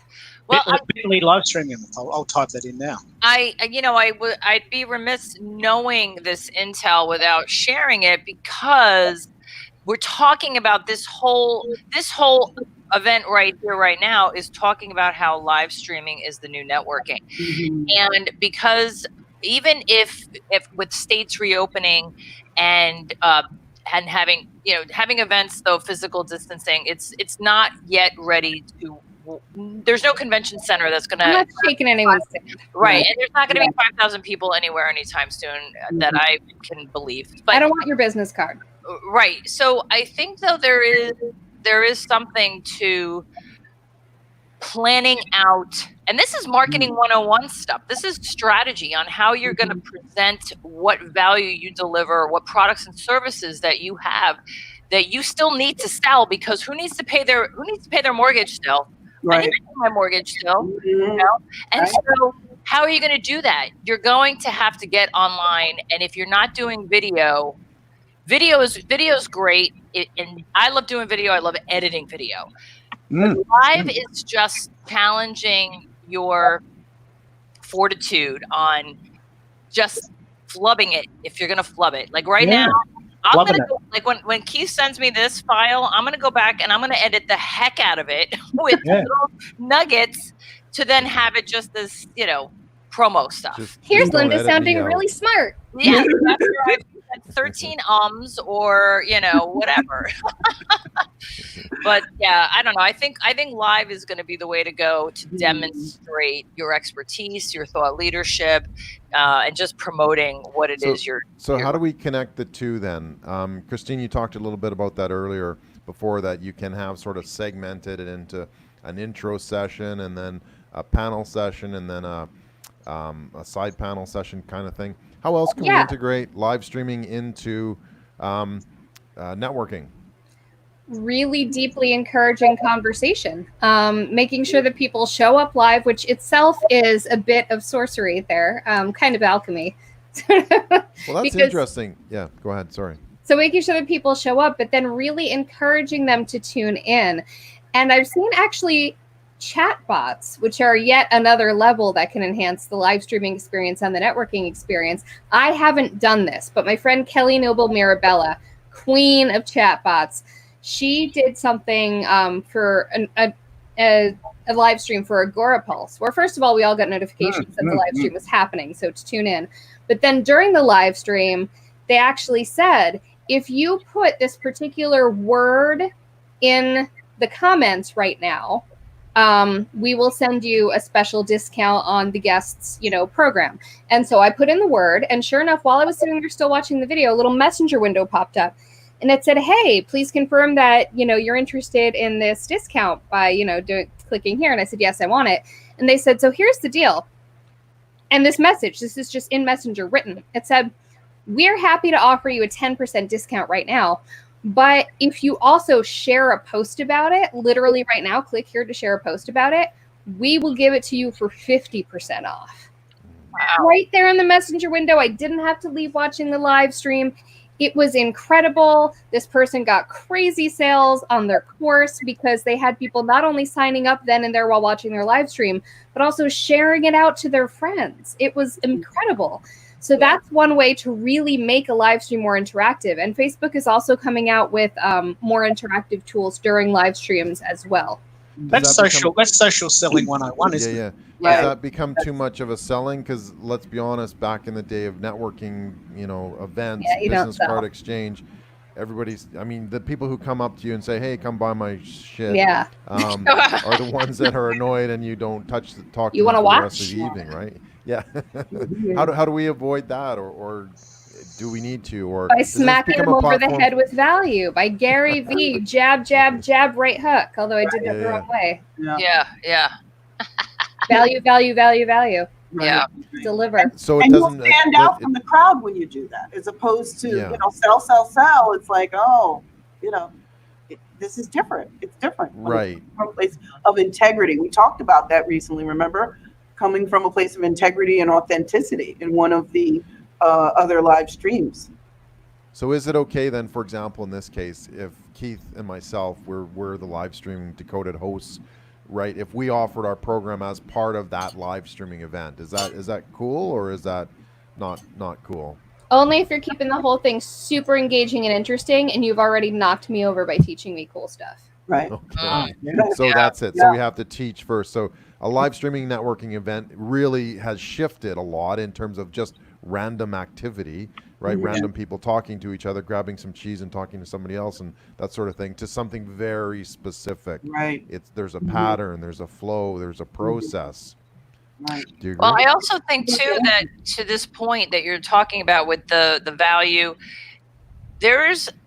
Well, Bitly live streaming. I'll type that in now. I'd be remiss knowing this intel without sharing it, because we're talking about this whole event right here, right now, is talking about how live streaming is the new networking. And because even if with states reopening and having events, though physical distancing, it's not yet ready to. There's no convention center that's going I'm to not shaking anyone's hand. right, and there's not going to be 5,000 people anywhere anytime soon that I can believe. But I don't want your business card. right, so I think though there is something to planning out, and this is marketing 101 stuff. This is strategy on how you're going to present what value you deliver, what products and services that you have that you still need to sell, because who needs to pay their mortgage still? I need to pay my mortgage still, And so how are you going to do that? You're going to have to get online, and if you're not doing video is great, and I love doing video. I love editing video. But live is just challenging your fortitude on just flubbing it if you're going to flub it. Like right now, I'm going to go, like when Keith sends me this file, I'm going to go back and I'm going to edit the heck out of it with little nuggets to then have it just as, promo stuff. Here's Just don't Linda edit sounding me out. really smart. Yeah, after I've said 13 or, whatever. But yeah, I don't know. I think live is going to be the way to go to demonstrate your expertise, your thought leadership, and just promoting what it is you're. So how do we connect the two then? Christine, you talked a little bit about that earlier before, that you can have sort of segmented it into an intro session and then a panel session and then a side panel session kind of thing. How else can we integrate live streaming into networking? really deeply encouraging conversation, making sure that people show up live, which itself is a bit of sorcery there, kind of alchemy. Well, that's interesting. Yeah, go ahead. Sorry. So making sure that people show up, but then really encouraging them to tune in. And I've seen actually chat bots, which are yet another level that can enhance the live streaming experience and the networking experience. I haven't done this, but my friend Kelly Noble Mirabella, queen of chat bots, she did something for a live stream for Agora Pulse, where first of all, we all got notifications that the live stream was happening, so to tune in. But then during the live stream, they actually said, if you put this particular word in the comments right now, we will send you a special discount on the guest's, program. And so I put in the word, and sure enough, while I was sitting there still watching the video, a little messenger window popped up, and it said, "Hey, please confirm that you're interested in this discount by clicking here." And I said, "Yes, I want it." And they said, "So here's the deal." And this message, this is just in Messenger written. It said, "We're happy to offer you a 10% discount right now. But if you also share a post about it, literally right now, click here to share a post about it, we will give it to you for 50% off." Wow. Right there in the Messenger window. I didn't have to leave watching the live stream. It was incredible. This person got crazy sales on their course because they had people not only signing up then and there while watching their live stream, but also sharing it out to their friends. It was incredible. So that's one way to really make a live stream more interactive. And Facebook is also coming out with more interactive tools during live streams as well. That's social selling 101, isn't it? Yeah. Right. Does that become too much of a selling? Because let's be honest, back in the day of networking, events, business card exchange, the people who come up to you and say, "Hey, come buy my shit," are the ones that are annoyed and you don't talk to them for the rest of the evening, right? Yeah. How do we avoid that, or do we need to, or by smacking them over the head with value? By Gary V, jab, jab, jab, right hook. Although I did that the wrong way. Yeah. Value, value, value, value. Right. Yeah. Deliver. So it and doesn't you'll stand out from the crowd when you do that, as opposed to sell. It's like, this is different. It's different. Right. From a place of integrity. We talked about that recently. Remember, coming from a place of integrity and authenticity in one of the other live streams. So is it okay then, for example, in this case, if Keith and myself, we're the Livestreaming Decoded hosts, right? If we offered our program as part of that live streaming event, is that cool, or is that not cool? Only if you're keeping the whole thing super engaging and interesting, and you've already knocked me over by teaching me cool stuff. Right. Okay. So that's it. So we have to teach first. So a live streaming networking event really has shifted a lot in terms of just random activity, right? Random people talking to each other, grabbing some cheese and talking to somebody else and that sort of thing, to something very specific. Right. There's a pattern, there's a flow, there's a process. Right. Do you agree? Well, I also think too that to this point that you're talking about with the value,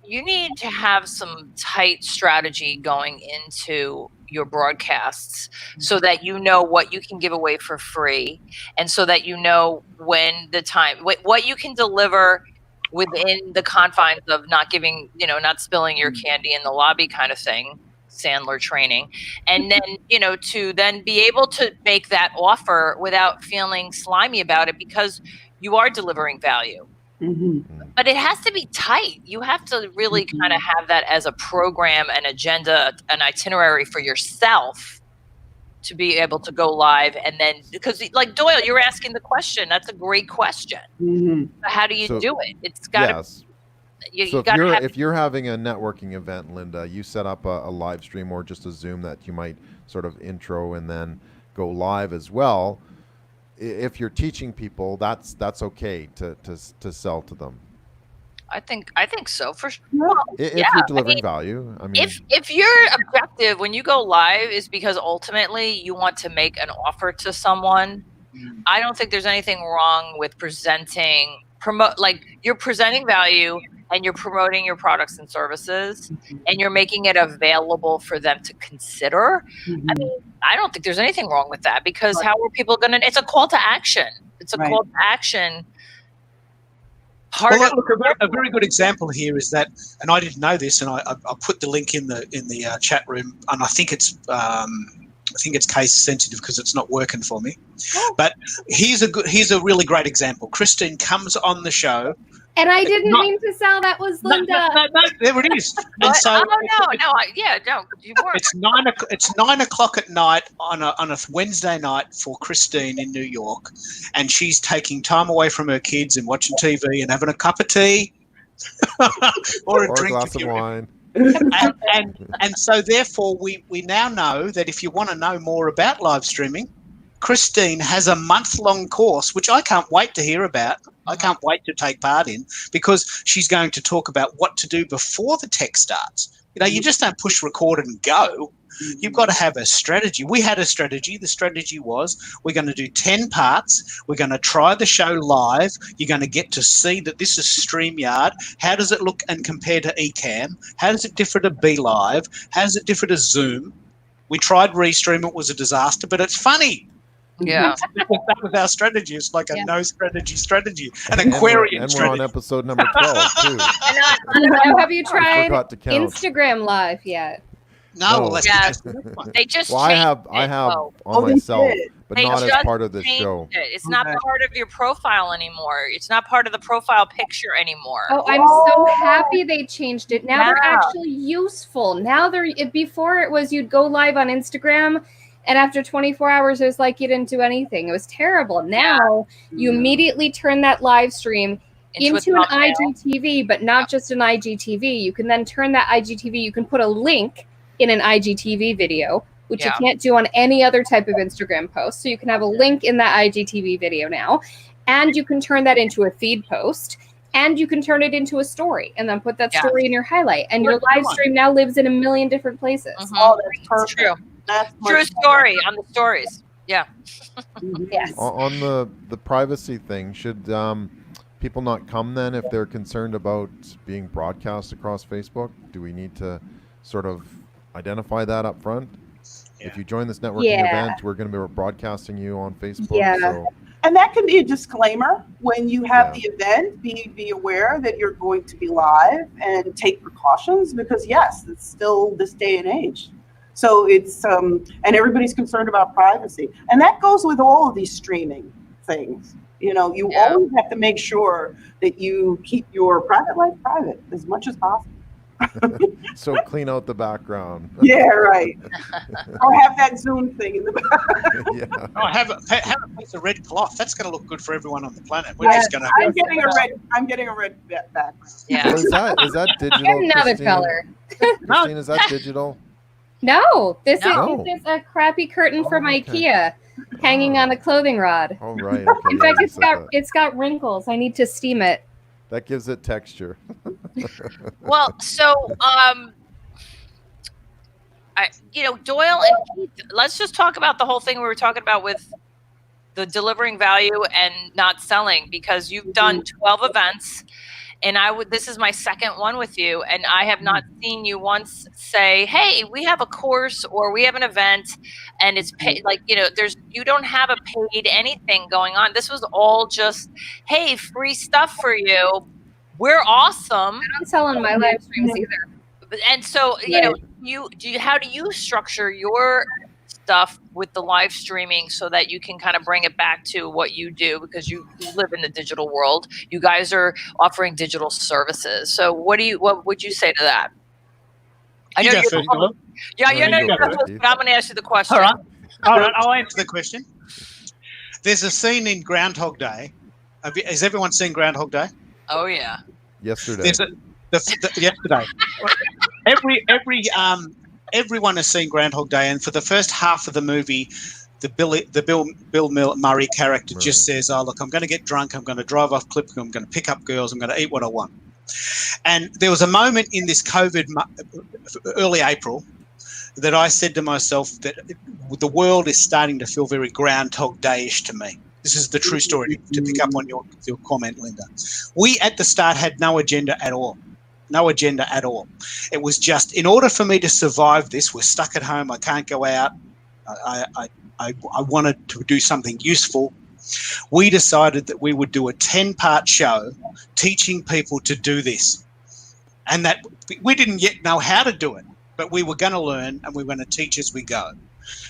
you need to have some tight strategy going into your broadcasts so that you know what you can give away for free, and so that you know when the time, what you can deliver within the confines of not giving, not spilling your candy in the lobby kind of thing, Sandler training. And then, to then be able to make that offer without feeling slimy about it, because you are delivering value. But it has to be tight. You have to really kind of have that as a program, an agenda, an itinerary for yourself to be able to go live. And then, because like Doyle, you're asking the question. That's a great question. How do you do it? It's got to. So if you're having a networking event, Linda, you set up a live stream or just a Zoom that you might sort of intro and then go live as well. If you're teaching people, that's okay to sell to them. I think so, for sure. If you're delivering value, if your objective when you go live is because ultimately you want to make an offer to someone, I don't think there's anything wrong with you're presenting value and you're promoting your products and services and you're making it available for them to consider. I don't think there's anything wrong with that, because how are people it's a call to action. It's a call to action Part Well, of look, a very good example here is that, and I didn't know this, and I put the link in the chat room, and I think it's case sensitive because it's not working for me. Oh. But here's a really great example. Krystine comes on the show. And I didn't Not- mean to sell. That was No, Linda. there it is. And What? so Oh no, you weren't. it's 9 o'clock at night on a Wednesday night for Krystine in New York, and she's taking time away from her kids and watching TV and having a cup of tea or a Or a drink glass if of you're- wine. and so therefore we now know that if you want to know more about live streaming, Krystine has a month-long course, which I can't wait to hear about. I can't wait to take part in, because she's going to talk about what to do before the tech starts. You know, you just don't push record and go. You've got to have a strategy. We had a strategy. The strategy was we're going to do 10 parts. We're going to try the show live. You're going to get to see that this is StreamYard. How does it look and compare to Ecamm? How does it differ to BeLive? How does it differ to Zoom? We tried Restream. It was a disaster, but it's funny. Yeah. That was our strategy. It's like a Yeah. no strategy, an And Aquarian we're on strategy. episode number 12 too. Now, have you tried Forgot to count. Instagram Live yet? No, No. let's Yeah. that's the next one. They just Well, I changed have it, though. on they myself, did. but They not as just part of the changed show. it. It's not Okay. part of your profile anymore. It's not part of the profile picture anymore. Oh, I'm so happy they changed it. Now they're Yeah. actually useful. Now before it was you'd go live on Instagram, and after 24 hours it was like you didn't do anything. It was terrible. Now you immediately turn that live stream into an thumbnail. IGTV, but not just an IGTV. You can then turn that IGTV, you can put a link in an IGTV video, which you Yeah. can't do on any other type of Instagram post. So you can have a link in that IGTV video now, and you can turn that into a feed post, and you can turn it into a story and then put that Yeah. story in your highlight. And your Good live one. stream now lives in a million different places. Mhm. Oh, that's It's perfect. true. That's much True better. story on the stories. Yeah. Yes. On the privacy thing, should people not come then if they're concerned about being broadcast across Facebook? Do we need to sort of identify that up front? Yeah. If you join this networking Yeah. event, we're going to be broadcasting you on Facebook. Yeah. So And that can be a disclaimer when you have Yeah. the event. Be aware that you're going to be live and take precautions, because yes, it's still this day and age. So it's and everybody's concerned about privacy, and that goes with all of these streaming things. You know, you Yeah. always have to make sure that you keep your private life private as much as possible. so clean out the background. Yeah, right. Or have that Zoom thing in the back. Yeah. Oh, have a piece of red cloth. That's going to look good for everyone on the planet. We're Yeah. just going to. I'm getting a red background. Yeah. Well, is that digital? Get another Christine? color. Christine, is that digital? No, this No. is a crappy curtain from Oh, okay. IKEA hanging on a clothing rod. Oh, right. Okay, In yeah, fact, you it's said got that. it's got wrinkles. I need to steam it. That gives it texture. Well, so Doyle and Keith, let's just talk about the whole thing we were talking about with the delivering value and not selling, because you've done 12 events, and this is my second one with you, and I have not seen you once say, "Hey, we have a course or we have an event," and it's paid. Like, you don't have a paid anything going on. This was all just, "Hey, free stuff for you. We're awesome." I don't sell on my live streams either. And so, how do you structure your stuff with the live streaming so that you can kind of bring it back to what you do, because you live in the digital world. You guys are offering digital services. So what would you say to that? I know You go you're first, the- Dylan. Yeah, No, you know you go you're first, the- Keith. but I'm going to ask you the question. All right, I'll answer the question. There's a scene in Groundhog Day. Has everyone seen Groundhog Day? Oh yeah. Yesterday. There's yesterday. Everyone has seen Groundhog Day, and for the first half of the movie, the Bill Murray character just says, "Oh, look, I'm going to get drunk. I'm going to drive off cliff. I'm going to pick up girls. I'm going to eat what I want." And there was a moment in this COVID early April that I said to myself that the world is starting to feel very Groundhog Day-ish to me. This is the true story, to pick up on your comment, Linda. We at the start had no agenda at all. No agenda at all. It was just, in order for me to survive this, we're stuck at home. I can't go out. I wanted to do something useful we decided that we would do a 10-part show teaching people to do this. And that we didn't yet know how to do it, but we were going to learn and we were going to teach as we go.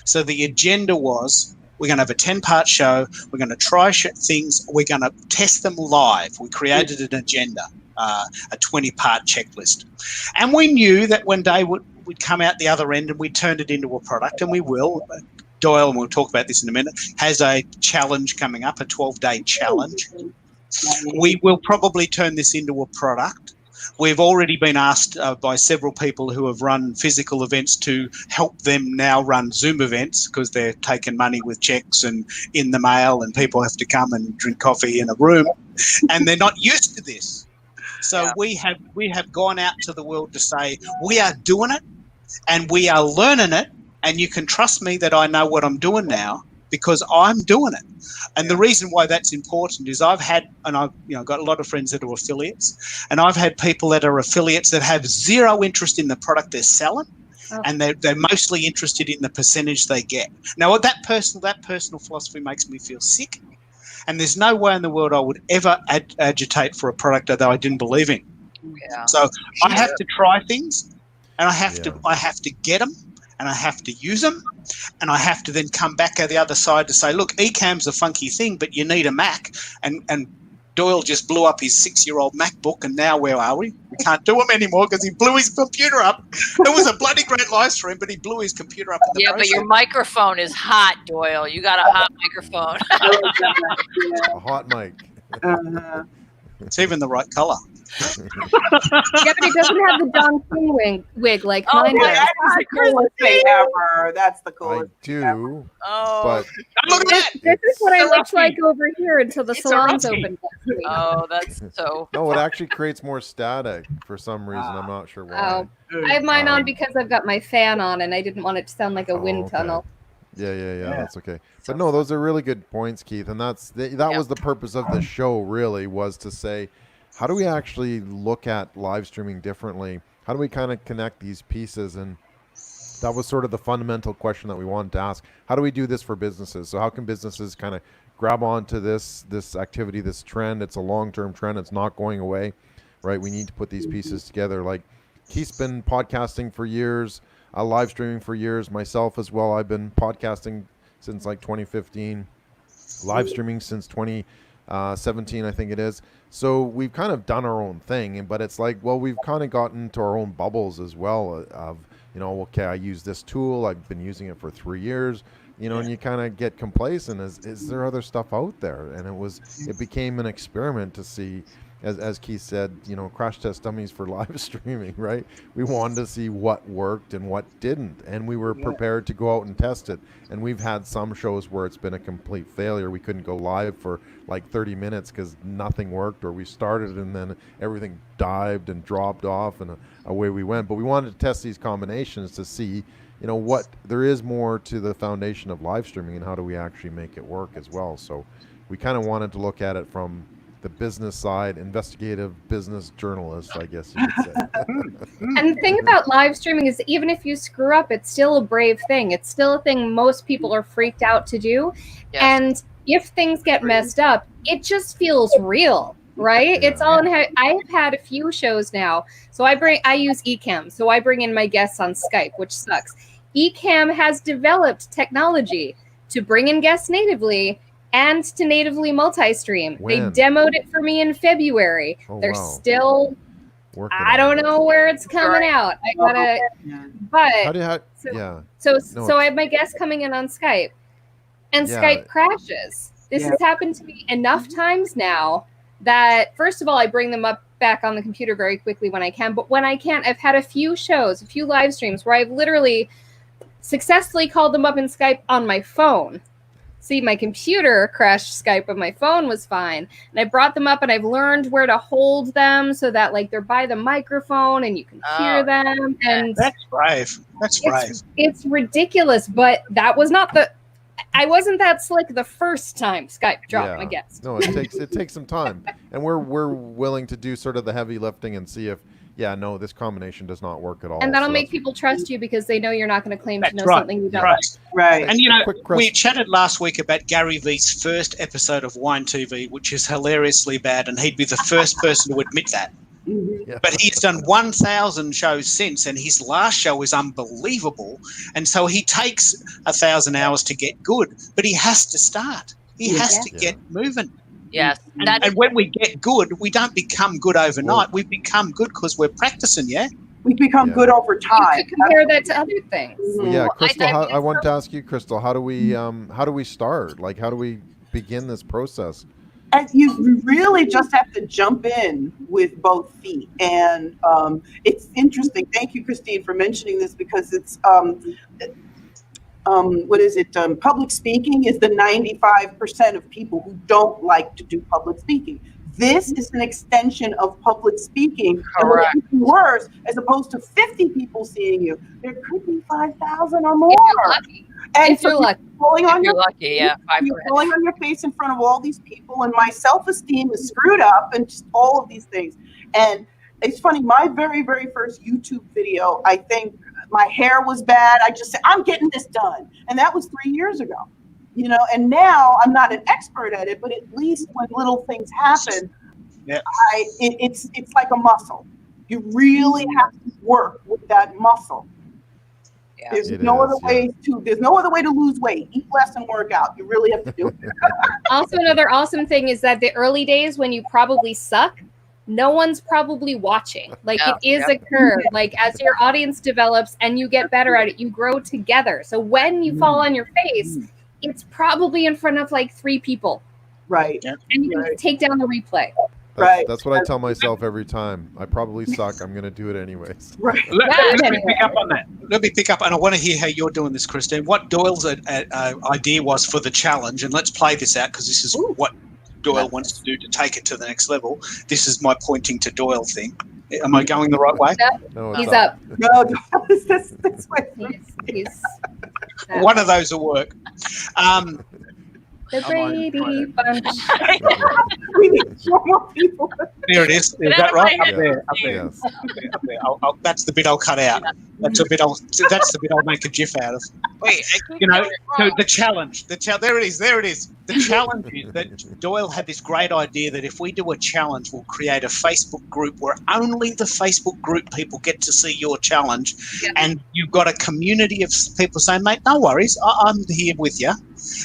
So the agenda was, we're going to have a 10-part show. We're going to try things. We're going to test them live. We created an agenda, a 20-part checklist. And we knew that one day we'd come out the other end and we turned it into a product, and we will. Doyle, and we'll talk about this in a minute, has a challenge coming up, a 12-day challenge. We will probably turn this into a product. We've already been asked by several people who have run physical events to help them now run Zoom events, because they're taking money with checks and in the mail, and people have to come and drink coffee in a room, and they're not used to this. So we have gone out to the world to say, we are doing it and we are learning it, and you can trust me that I know what I'm doing now, because I'm doing it. And the reason why that's important is I've got a lot of friends that are affiliates, and I've had people that are affiliates that have zero interest in the product they're selling, and they're mostly interested in the percentage they get. Now, that personal philosophy makes me feel sick, and there's no way in the world I would ever agitate for a product that I didn't believe in. Yeah. So I have to try things, and I have to get them, and I have to use them, and I have to then come back at the other side to say, look, Ecamm's a funky thing, but you need a Mac. And Doyle just blew up his 6-year-old MacBook, and now where are we? We can't do them anymore because he blew his computer up. It was a bloody great live stream, but he blew his computer up in the process. But your microphone is hot, Doyle. You got a hot microphone. A hot mic. It's even the right color. Yeah, but it doesn't have the Don King wig like mine does. That's the coolest thing ever. That's the I coolest do, ever. but Look at that. This is what I It's a looked like over here until the It's a salons rusty. opened last week. Oh, that's so. no, it actually creates more static for some reason. I'm not sure why. Oh, I have mine on because I've got my fan on, and I didn't want it to sound like a wind okay. tunnel. Yeah, that's okay. But no, those are really good points, Keith, and that was the purpose of the show. Really, was to say, how do we actually look at live streaming differently? How do we kind of connect these pieces? And that was sort of the fundamental question that we wanted to ask. How do we do this for businesses? So how can businesses kind of grab onto this activity, this trend? It's a long-term trend. It's not going away, right? We need to put these pieces together. Like Keith's been podcasting for years, live streaming for years, myself as well. I've been podcasting since like 2015, live streaming since 2017, I think it is. So we've kind of done our own thing, but it's like, well, we've kind of gotten into our own bubbles as well of, okay, I use this tool. I've been using it for 3 years, and you kind of get complacent. Is there other stuff out there? And it became an experiment to see, as Keith said, crash test dummies for live streaming, right? We wanted to see what worked and what didn't, and we were prepared to go out and test it. And we've had some shows where it's been a complete failure. We couldn't go live for like 30 minutes because nothing worked, or we started and then everything dived and dropped off, and away we went. But we wanted to test these combinations to see, what there is more to the foundation of live streaming, and how do we actually make it work as well. So we kind of wanted to look at it from the business side, investigative business journalist, I guess you could say. And the thing about live streaming is, even if you screw up, it's still a brave thing. It's still a thing most people are freaked out to do. Yes. And if things get messed up, it just feels real, right? Yeah. It's all in how I've had a few shows now. So I use Ecamm. So I bring in my guests on Skype, which sucks. Ecamm has developed technology to bring in guests natively and to natively multi-stream. They When? demoed it for me in February. Oh, They're wow. still, Working I on don't it. know where it's coming out. I gotta, but so I have my guests coming in on Skype, and Yeah. Skype crashes. This has happened to me enough times now that, first of all, I bring them up back on the computer very quickly when I can. But when I can't, I've had a few live streams where I've literally successfully called them up in Skype on my phone. See, my computer crashed Skype, but my phone was fine. And I brought them up, and I've learned where to hold them so that, like, they're by the microphone and you can hear them. And That's brave. That's brave. it's ridiculous, but that was not I wasn't that slick the first time Skype dropped my guest. No, it takes some time, and we're willing to do sort of the heavy lifting and see if yeah, no, this combination does not work at all. And that'll So make people trust you because they know you're not going to claim to That's know right. something you don't. Right. Right. And, you know, quick we question. chatted last week about Gary Vee's first episode of Wine TV, which is hilariously bad, and he'd be the first person to admit that. Mhm. Yeah. But he's done 1,000 shows since, and his last show is unbelievable. And so he takes 1,000 hours to get good, but he has to start. He has to Yeah. get moving. Yes. And when we get good, we don't become good overnight. Well- we become good because we're practicing, yeah? We become Yeah. good over You time. could compare that to other things. Well, yeah, Well, I Krystal, think I want to ask you, Krystal, how do we start? Like, how do we begin this process? And you really just have to jump in with both feet. And it's interesting. Thank you, Christine, for mentioning this, because it's what is it? Public speaking is the 95% of people who don't like to do public speaking. This is an extension of public speaking. And what's Correct. even worse, as opposed to 50 people seeing you, there could be 5,000 or more. If you're lucky. And If you're lucky. falling on If you're your lucky, yeah. you're falling on your face in front of all these people, and my self-esteem is screwed up, and just all of these things. And it's funny, my very, very first YouTube video, I think my hair was bad. I just said, I'm getting this done. And that was 3 years ago. You know, and now I'm not an expert at it, but at least when little things happen, Yeah. it's like a muscle. You really have to work with that muscle. Yeah. There's It no is, other way there's no other way to lose weight. Eat less and work out. You really have to do it. Also, another awesome thing is that the early days when you probably suck, no one's probably watching. Like Yeah, it is a curve. Like as your audience develops and you get better at it, you grow together. So when you fall on your face, it's probably in front of like 3 people, Right. Yeah. and you can Right. take down the replay. Right. That's what I tell myself every time. I probably suck. I'm going to do it anyways. Right. Let me anyway. pick up on that. Let me pick up, and I want to hear how you're doing this, Christine. What Doyle's idea was for the challenge, and let's play this out because this is what Doyle wants to do to take it to the next level. This is my pointing to Doyle thing. Am I going the right way? No, it's He's not. up. No, this way. He's One of those will work. the Brady Bunch. We need 4 more people. There it is. Is that right? Up Yeah. there. Up there. Yes. Up there. That's the bit I'll cut out. That's the bit I'll make a GIF out of. Wait, I keep You know, getting it so wrong. the challenge, there it is. The challenge is that Doyle had this great idea that if we do a challenge, we'll create a Facebook group where only the Facebook group people get to see your challenge. Yeah. And you've got a community of people saying, mate, no worries, I'm here with you.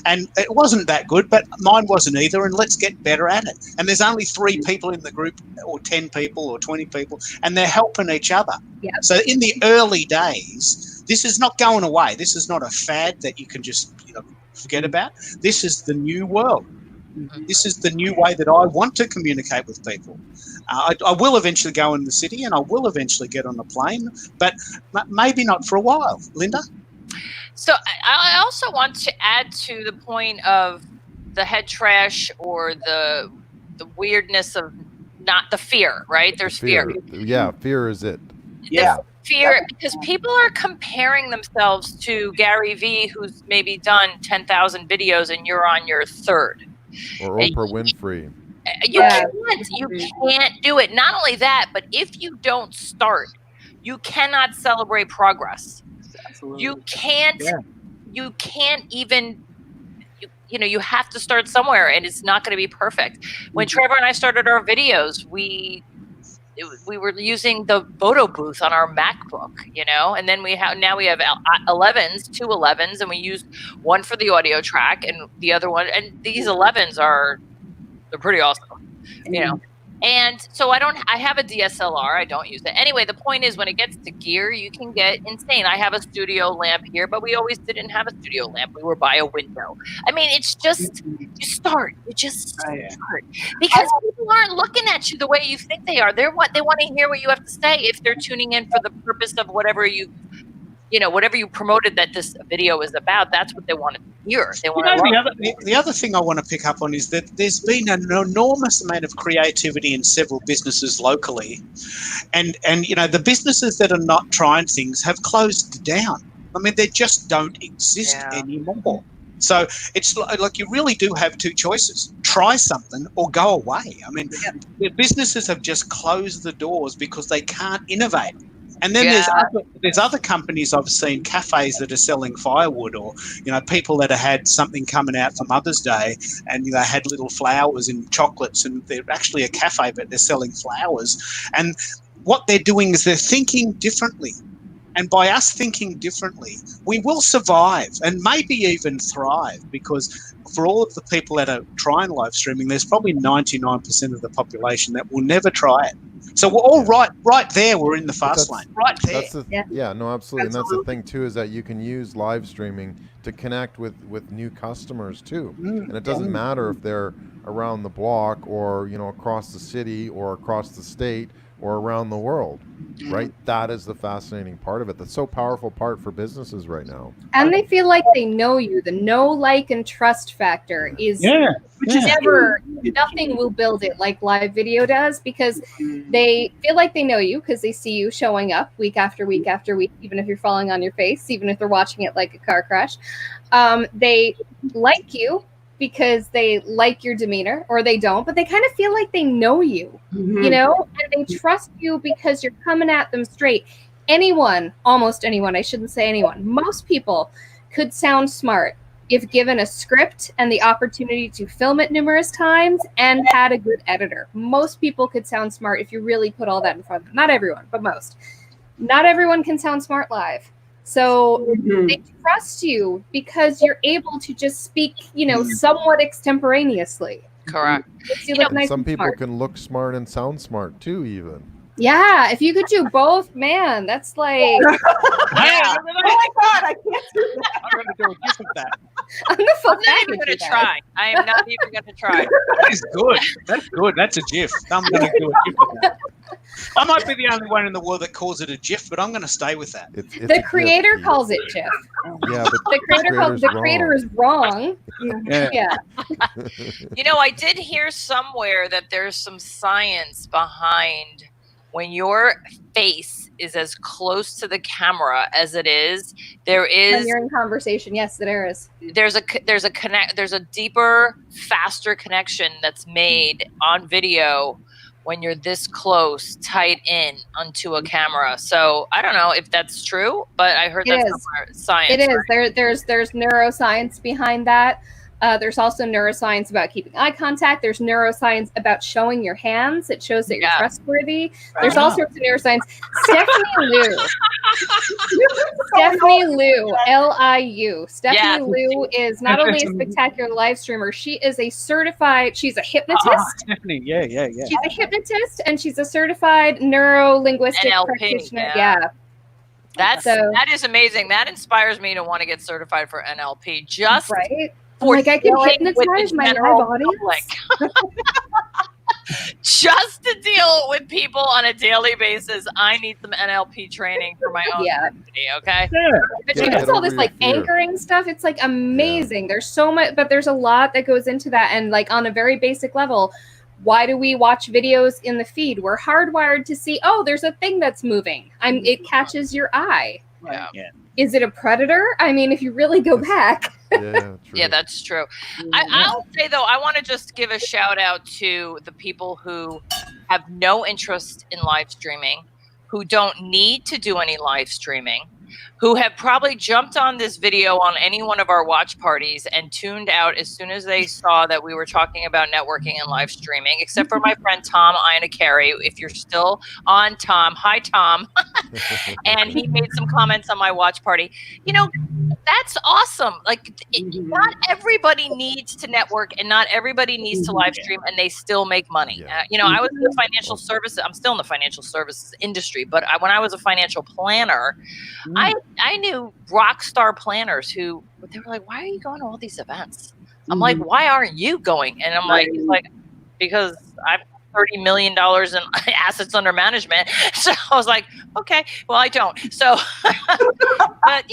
And it wasn't that good, but mine wasn't either, and let's get better at it. And there's only 3 people in the group, or 10 people, or 20 people, and they're helping each other. Yeah. So in the early days, this is not going away. This is not a fad that you can just forget about. This is the new world. This is the new way that I want to communicate with people. I will eventually go in the city, and I will eventually get on a plane, but maybe not for a while. Linda? So I also want to add to the point of the head trash or the weirdness of not the fear, right? There's fear. Yeah, fear is it. Yeah. Fear, because people are comparing themselves to Gary Vee, who's maybe done 10,000 videos and you're on your 3rd. Or Oprah Winfrey. You Yeah. can't do it. Not only that, but if you don't start, you cannot celebrate progress. Absolutely. You can't. Yeah. You can't even. You have to start somewhere, and it's not going to be perfect. When Trevor and I started our videos, we were using the photo booth on our MacBook, and then we have 11s, 2 11s, and we used one for the audio track and the other one. And these 11s they're pretty awesome, And so I have a DSLR. I don't use it. Anyway, the point is when it gets to gear, you can get insane. I have a studio lamp here, but we always didn't have a studio lamp. We were by a window. I mean, it's just, you start. You just start. Because people aren't looking at you the way you think they are. They want to hear what you have to say if they're tuning in for the purpose of whatever you promoted that this video is about. That's what they want to hear. They want the other thing I want to pick up on is that there's been an enormous amount of creativity in several businesses locally, and the businesses that are not trying things have closed down. I mean, they just don't exist anymore. So it's like you really do have two choices: try something or go away. I mean, the businesses have just closed the doors because they can't innovate. And then there's other companies I've seen, cafes that are selling firewood, or people that have had something coming out for Mother's Day, and they had little flowers and chocolates, and they're actually a cafe, but they're selling flowers. And what they're doing is they're thinking differently. And by us thinking differently, we will survive and maybe even thrive, because for all of the people that are trying live streaming, there's probably 99% of the population that will never try it. So we're all right there. We're in the fast lane. Right there. No, absolutely. And that's the thing too, is that you can use live streaming to connect with new customers too. And it doesn't matter if they're around the block or, across the city or across the state or around the world, right? That is the fascinating part of it. That's so powerful part for businesses right now. And they feel like they know you. The know, like, and trust factor is never, nothing will build it like live video does, because they feel like they know you because they see you showing up week after week after week, even if you're falling on your face, even if they're watching it like a car crash. They like you because they like your demeanor, or they don't, but they kind of feel like they know you, and they trust you because you're coming at them straight. Almost anyone, I shouldn't say anyone, most people could sound smart if given a script and the opportunity to film it numerous times and had a good editor. Most people could sound smart if you really put all that in front of them. Not everyone, but most. Not everyone can sound smart live. So they trust you because you're able to just speak, somewhat extemporaneously. Correct. Some people can look smart and sound smart too, even. Yeah, if you could do both, man, that's like. Oh my God, I can't do that. I'm going to do a GIF of that. I'm not even going to try. I am not even going to try. That is good. That's good. That's a GIF. I'm going to do a GIF of that. I might be the only one in the world that calls it a GIF, but I'm going to stay with that. The creator calls it GIF. Yeah, but the creator is wrong. Yeah. I did hear somewhere that there's some science behind when your face is as close to the camera as it is. There is. When you're in conversation, yes, there is. There's a deeper, faster connection that's made on video when you're this close, tight in onto a camera. So I don't know if that's true, but I heard that's science. It is. Right? There's neuroscience behind that. There's also neuroscience about keeping eye contact. There's neuroscience about showing your hands. It shows that you're trustworthy. There's all sorts of neuroscience. Stephanie Liu, L-I-U. Stephanie Liu is not only a spectacular live streamer, she's a hypnotist. Stephanie, yeah. She's a hypnotist, and she's a certified neuro-linguistic practitioner. Yeah. That is amazing. That inspires me to want to get certified for NLP. Just right. I can hypnotize my live audience. Just to deal with people on a daily basis, I need some NLP training for my own community, okay? Yeah. But she does all this anchoring stuff. It's amazing. There's so much, but there's a lot that goes into that. And on a very basic level, why do we watch videos in the feed? We're hardwired to see, there's a thing that's moving. It catches your eye. Yeah. Is it a predator? I mean, if you really go back. Yeah, that's true. I'll say, though, I want to just give a shout out to the people who have no interest in live streaming, who don't need to do any live streaming, who have probably jumped on this video on any one of our watch parties and tuned out as soon as they saw that we were talking about networking and live streaming, except for my friend Tom Ina-Carey. If you're still on, Tom, hi, Tom. And he made some comments on my watch party. That's awesome. Not everybody needs to network and not everybody needs to live stream, and they still make money. I was in the financial services. I'm still in the financial services industry, but when I was a financial planner, I knew rock star planners who they were like, "Why are you going to all these events?" I'm like, "Why aren't you going?" And I'm like, "Because I've $30 million in assets under management." So I was like, "Okay, well, I don't." So, but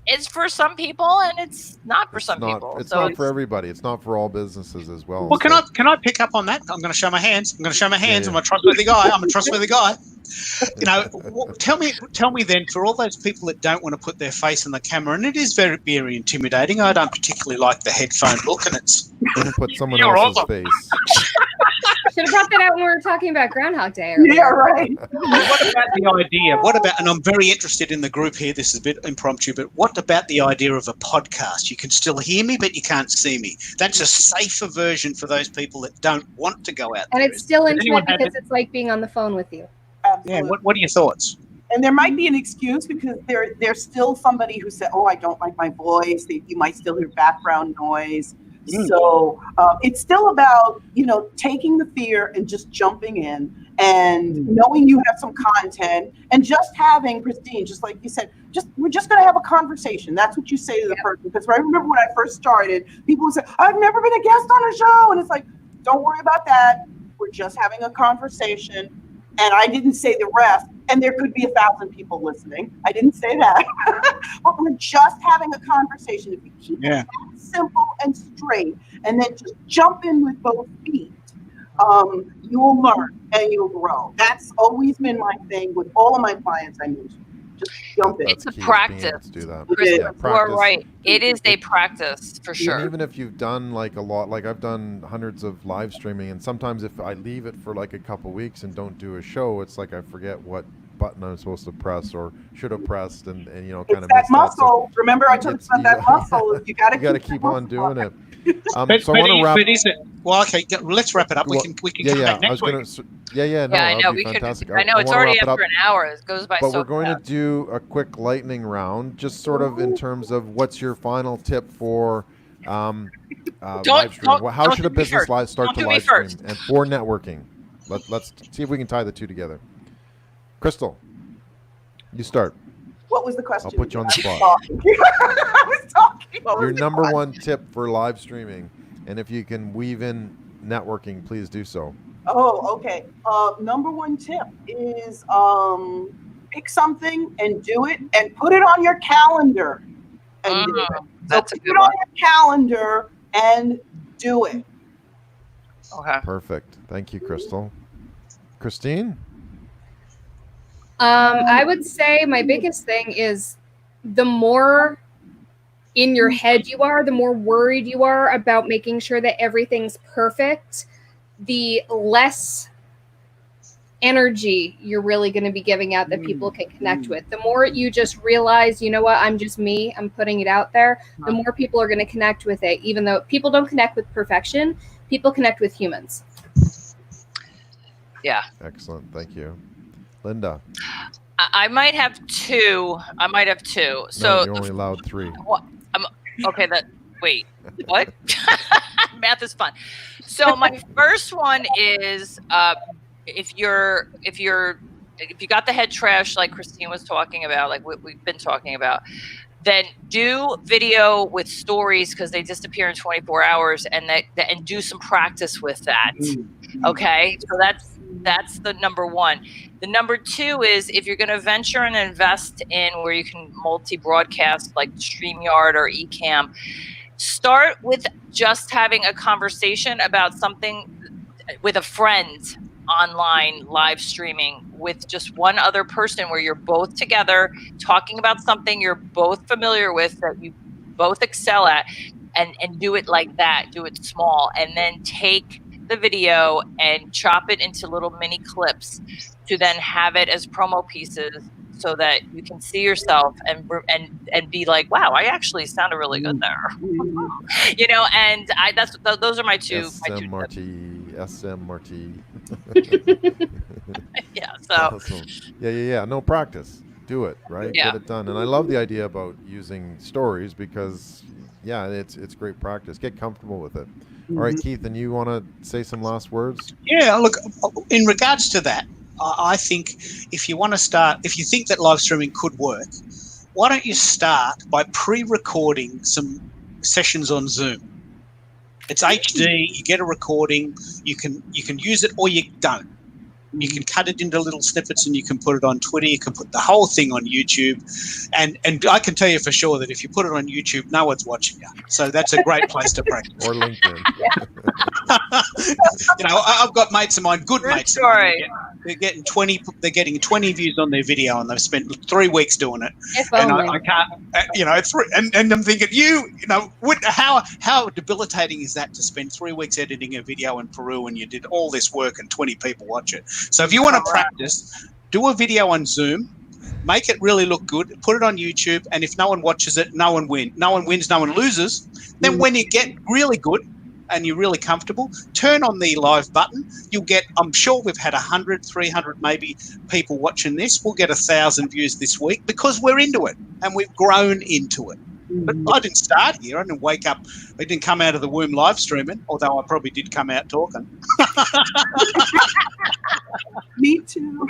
it's for some people and it's not for some people. It's So not for everybody. It's not for all businesses as well. Well, can so- I pick up on that? I'm going to show my hands. Yeah, I'm a trustworthy guy. You know, tell me then, for all those people that don't want to put their face in the camera, and it is very, very intimidating. I don't particularly like the headphone look, and it's Put someone You're else's awesome. face. Should have brought that out when we were talking about Groundhog Day. Earlier. Yeah, right. what about the idea? What about, and I'm very interested in the group here, this is a bit impromptu, but what about the idea of a podcast? You can still hear me, but you can't see me. That's a safer version for those people that don't want to go out And there. it's still Does anyone intimate have because it's like being on the phone with you. Yeah, Absolutely. what are your thoughts? And there might be an excuse because there's still somebody who said, "Oh, I don't like my voice." You might still hear background noise. So it's still about taking the fear and just jumping in and knowing you have some content and just having, Christine, just like you said, we're just going to have a conversation. That's what you say to the person. Because I remember when I first started, people would say, "I've never been a guest on a show," and it's like, don't worry about that. We're just having a conversation. And I didn't say the rest. And there could be 1,000 people listening. I didn't say that. But we're just having a conversation. If you keep it that simple and straight, and then just jump in with both feet, you will learn and you'll grow. That's always been my thing with all of my clients I mentioned. Just jump in. it's a Key is being practice. able to do that. Chris, Yeah, you are practice. right. It is a practice for And sure. even if you've done like a lot, like I've done hundreds of live streaming, and sometimes if I leave it for like a couple weeks and don't do a show, it's like I forget what button I'm supposed to press or should have pressed, and kind It's of that miss muscle. Remember I talked about that muscle. You got You got to to keep on doing it. But, So I want to wrap. but is it? Well, okay, let's wrap it up. We Well, can yeah, come yeah. back next week. No, Yeah, I that'd know be we fantastic. could. I know it's wanna already wrap it after up, an hour. It goes by but so we're going fast. to do a quick lightning round, just sort of in terms of what's your final tip for live stream. How don't should a do me business first. live start Don't to do me live stream first. and for networking? Let's see if we can tie the two together. Krystal, you start. What was the question? I'll put you on the spot. I was talking. What was Your the number question? one tip for live streaming, and if you can weave in networking, please do so. Oh, okay. Number one tip is pick something and do it and put it on your calendar and do it. So That's a put good it on one. your calendar and do it. Okay. Perfect. Thank you, Krystal. Christine? I would say my biggest thing is the more in your head you are, the more worried you are about making sure that everything's perfect, the less energy you're really going to be giving out that people can connect with. The more you just realize, you know what, I'm just me, I'm putting it out there, the more people are going to connect with it. Even though people don't connect with perfection, people connect with humans. Yeah. Excellent. Thank you. Linda? I might have two. So No, you're only allowed 3. okay, wait, what? Math is fun. So my first one is if you got the head trash like Christine was talking about, like what we've been talking about, then do video with stories because they disappear in 24 hours, and do some practice with that. Okay, so that's the number one. The number two is if you're going to venture and invest in where you can multi-broadcast like StreamYard or Ecamm, start with just having a conversation about something with a friend online, live streaming with just one other person where you're both together talking about something you're both familiar with that you both excel at, and do it like that. Do it small, and then take the video and chop it into little mini clips to then have it as promo pieces so that you can see yourself and be like, wow, I actually sounded really good there. And those are my two. SMRT. Yeah. So. Awesome. Yeah. No, practice. Do it, right? Yeah. Get it done. And I love the idea about using stories because, yeah, it's great practice. Get comfortable with it. All right, Keith, and you want to say some last words? Yeah, look, in regards to that, I think if you think that live streaming could work, why don't you start by pre-recording some sessions on Zoom? It's HD, you get a recording, you can use it or you don't. You can cut it into little snippets and you can put it on Twitter. You can put the whole thing on YouTube. And I can tell you for sure that if you put it on YouTube, no one's watching you. So that's a great place to practice. Or LinkedIn. I've got mates of mine, good True mates of mine. story. They're getting 20 views on their video, and they've spent 3 weeks doing it. If And only. I can't, and I'm thinking, how debilitating is that to spend 3 weeks editing a video in Peru and you did all this work and 20 people watch it? So if you want to practice, do a video on Zoom, make it really look good, put it on YouTube, and if no one watches it, no one wins, no one loses. Then when you get really good and you're really comfortable, turn on the live button. You'll get, I'm sure we've had 100, 300 maybe people watching this. We'll get 1,000 views this week because we're into it and we've grown into it. But I didn't start here. I didn't wake up. I didn't come out of the womb live streaming, although I probably did come out talking. Me too.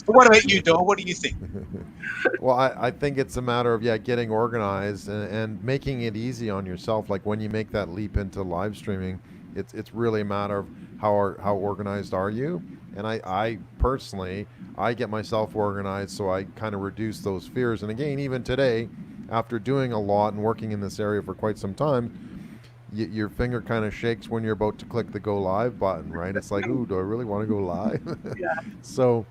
But what about you, Dor? What do you think? Well, I think it's a matter of getting organized and making it easy on yourself. Like when you make that leap into live streaming, it's really a matter of how organized are you. And I personally, I get myself organized, so I kind of reduce those fears. And again, even today, after doing a lot and working in this area for quite some time, your finger kind of shakes when you're about to click the go live button, right? It's like, ooh, do I really want to go live? Yeah. So,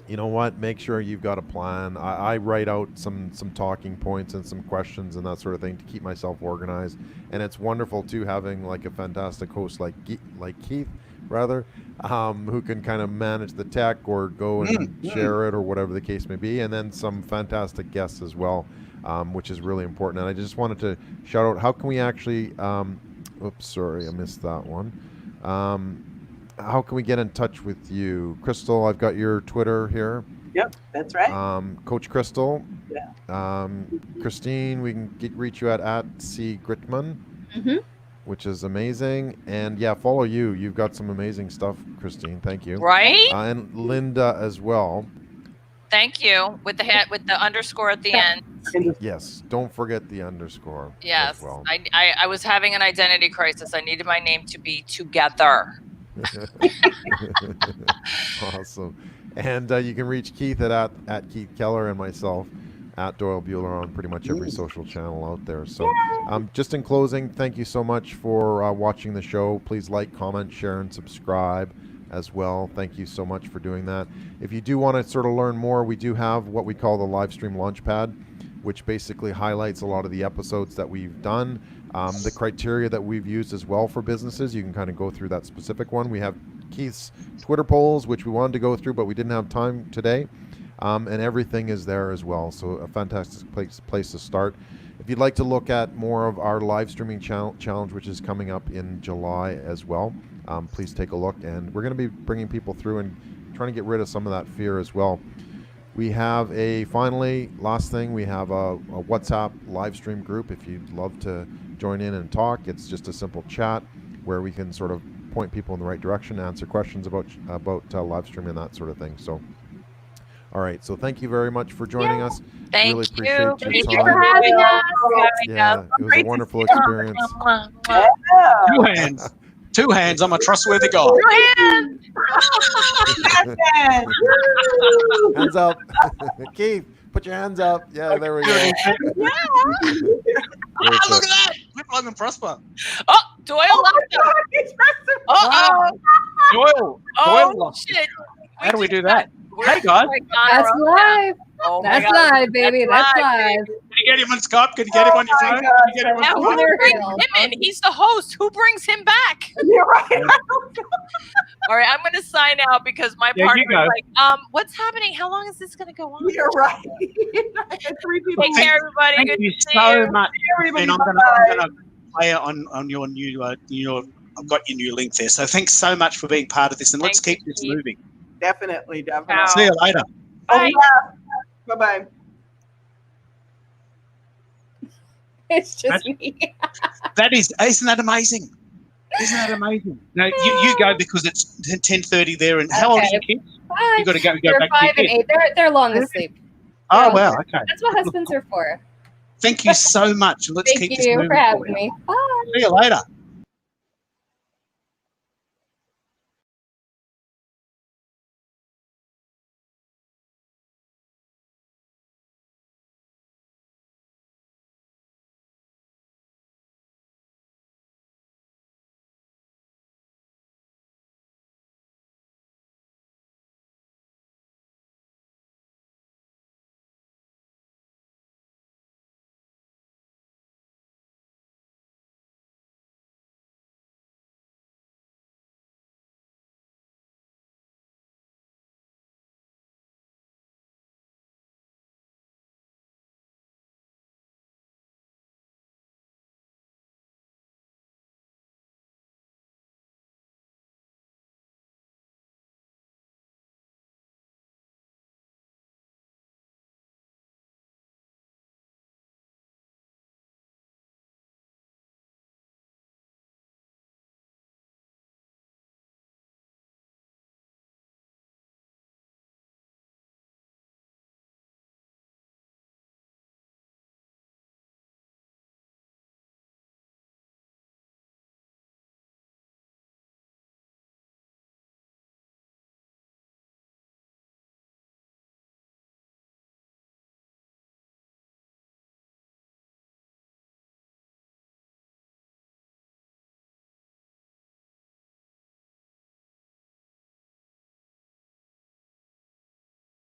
you know what? Make sure you've got a plan. I write out some talking points and some questions and that sort of thing to keep myself organized. And it's wonderful too having like a fantastic host like Keith, rather, who can kind of manage the tech or go and share it or whatever the case may be, and then some fantastic guests as well, which is really important. And I just wanted to shout out, how can we actually oops, sorry, I missed that one. How can we get in touch with you? Krystal, I've got your Twitter here. Yep, that's right. Coach Krystal. Yeah. Christine, we can reach you at C Gritman. Which is amazing. And follow you. You've got some amazing stuff, Christine. Thank you. Right? And Linda as well. Thank you. With the underscore at the end. Yes. Don't forget the underscore. Yes. As well. I was having an identity crisis. I needed my name to be Together. Awesome. And you can reach Keith at Keith Keller and myself at Doyle Bueller on pretty much every social channel out there. So just in closing, thank you so much for watching the show. Please like, comment, share, and subscribe as well. Thank you so much for doing that. If you do want to sort of learn more, we do have what we call the Livestream Launchpad, which basically highlights a lot of the episodes that we've done, the criteria that we've used as well for businesses. You can kind of go through that specific one. We have Keith's Twitter polls, which we wanted to go through, but we didn't have time today. And everything is there as well. So a fantastic place to start. If you'd like to look at more of our live streaming challenge, which is coming up in July as well, please take a look. And we're going to be bringing people through and trying to get rid of some of that fear as well. We have last thing, we have a WhatsApp live stream group. If you'd love to join in and talk, it's just a simple chat where we can sort of point people in the right direction, answer questions about live streaming and that sort of thing. So. All right, so thank you very much for joining us. Thank really you. appreciate your Thank you time. for having us. Yeah, it was a wonderful experience. Yeah. Two hands. I'm a trustworthy guy. Hands up. Keith, put your hands up. Yeah, there we go. Look at that. Rip, Long and Prosper. Oh, Doyle left. Doyle. Oh, shit. How do we do that? Hey, guys. That's live. Oh my That's God. live, baby. That's live. Can you get him on Skype? Can you get him on your phone? Can you get him on Now, Skype? who brings him in? He's the host. Who brings him back? You're right. All right, I'm going to sign out because my Yeah, partner's you go. like, what's happening? How long is this going to go on? You're right. Three people. Take care, everybody. Thank Good you to see so you. much. Everybody, And I'm bye-bye. going to play it on your new, I've got your new link there. So thanks so much for being part of this, and let's Thank keep this you. moving. Definitely. Ciao. See you later. Bye. Bye-bye. It's just me. Isn't that amazing? Isn't that amazing? No, you go because it's 10:30 there. And how old are your kids? Bye. You got to go They're back to your 5 and kids. 8. They're long asleep. Oh wow, okay. That's what husbands are for. Thank you so much. Let's Thank keep this you moving. for having me. Bye. See you later.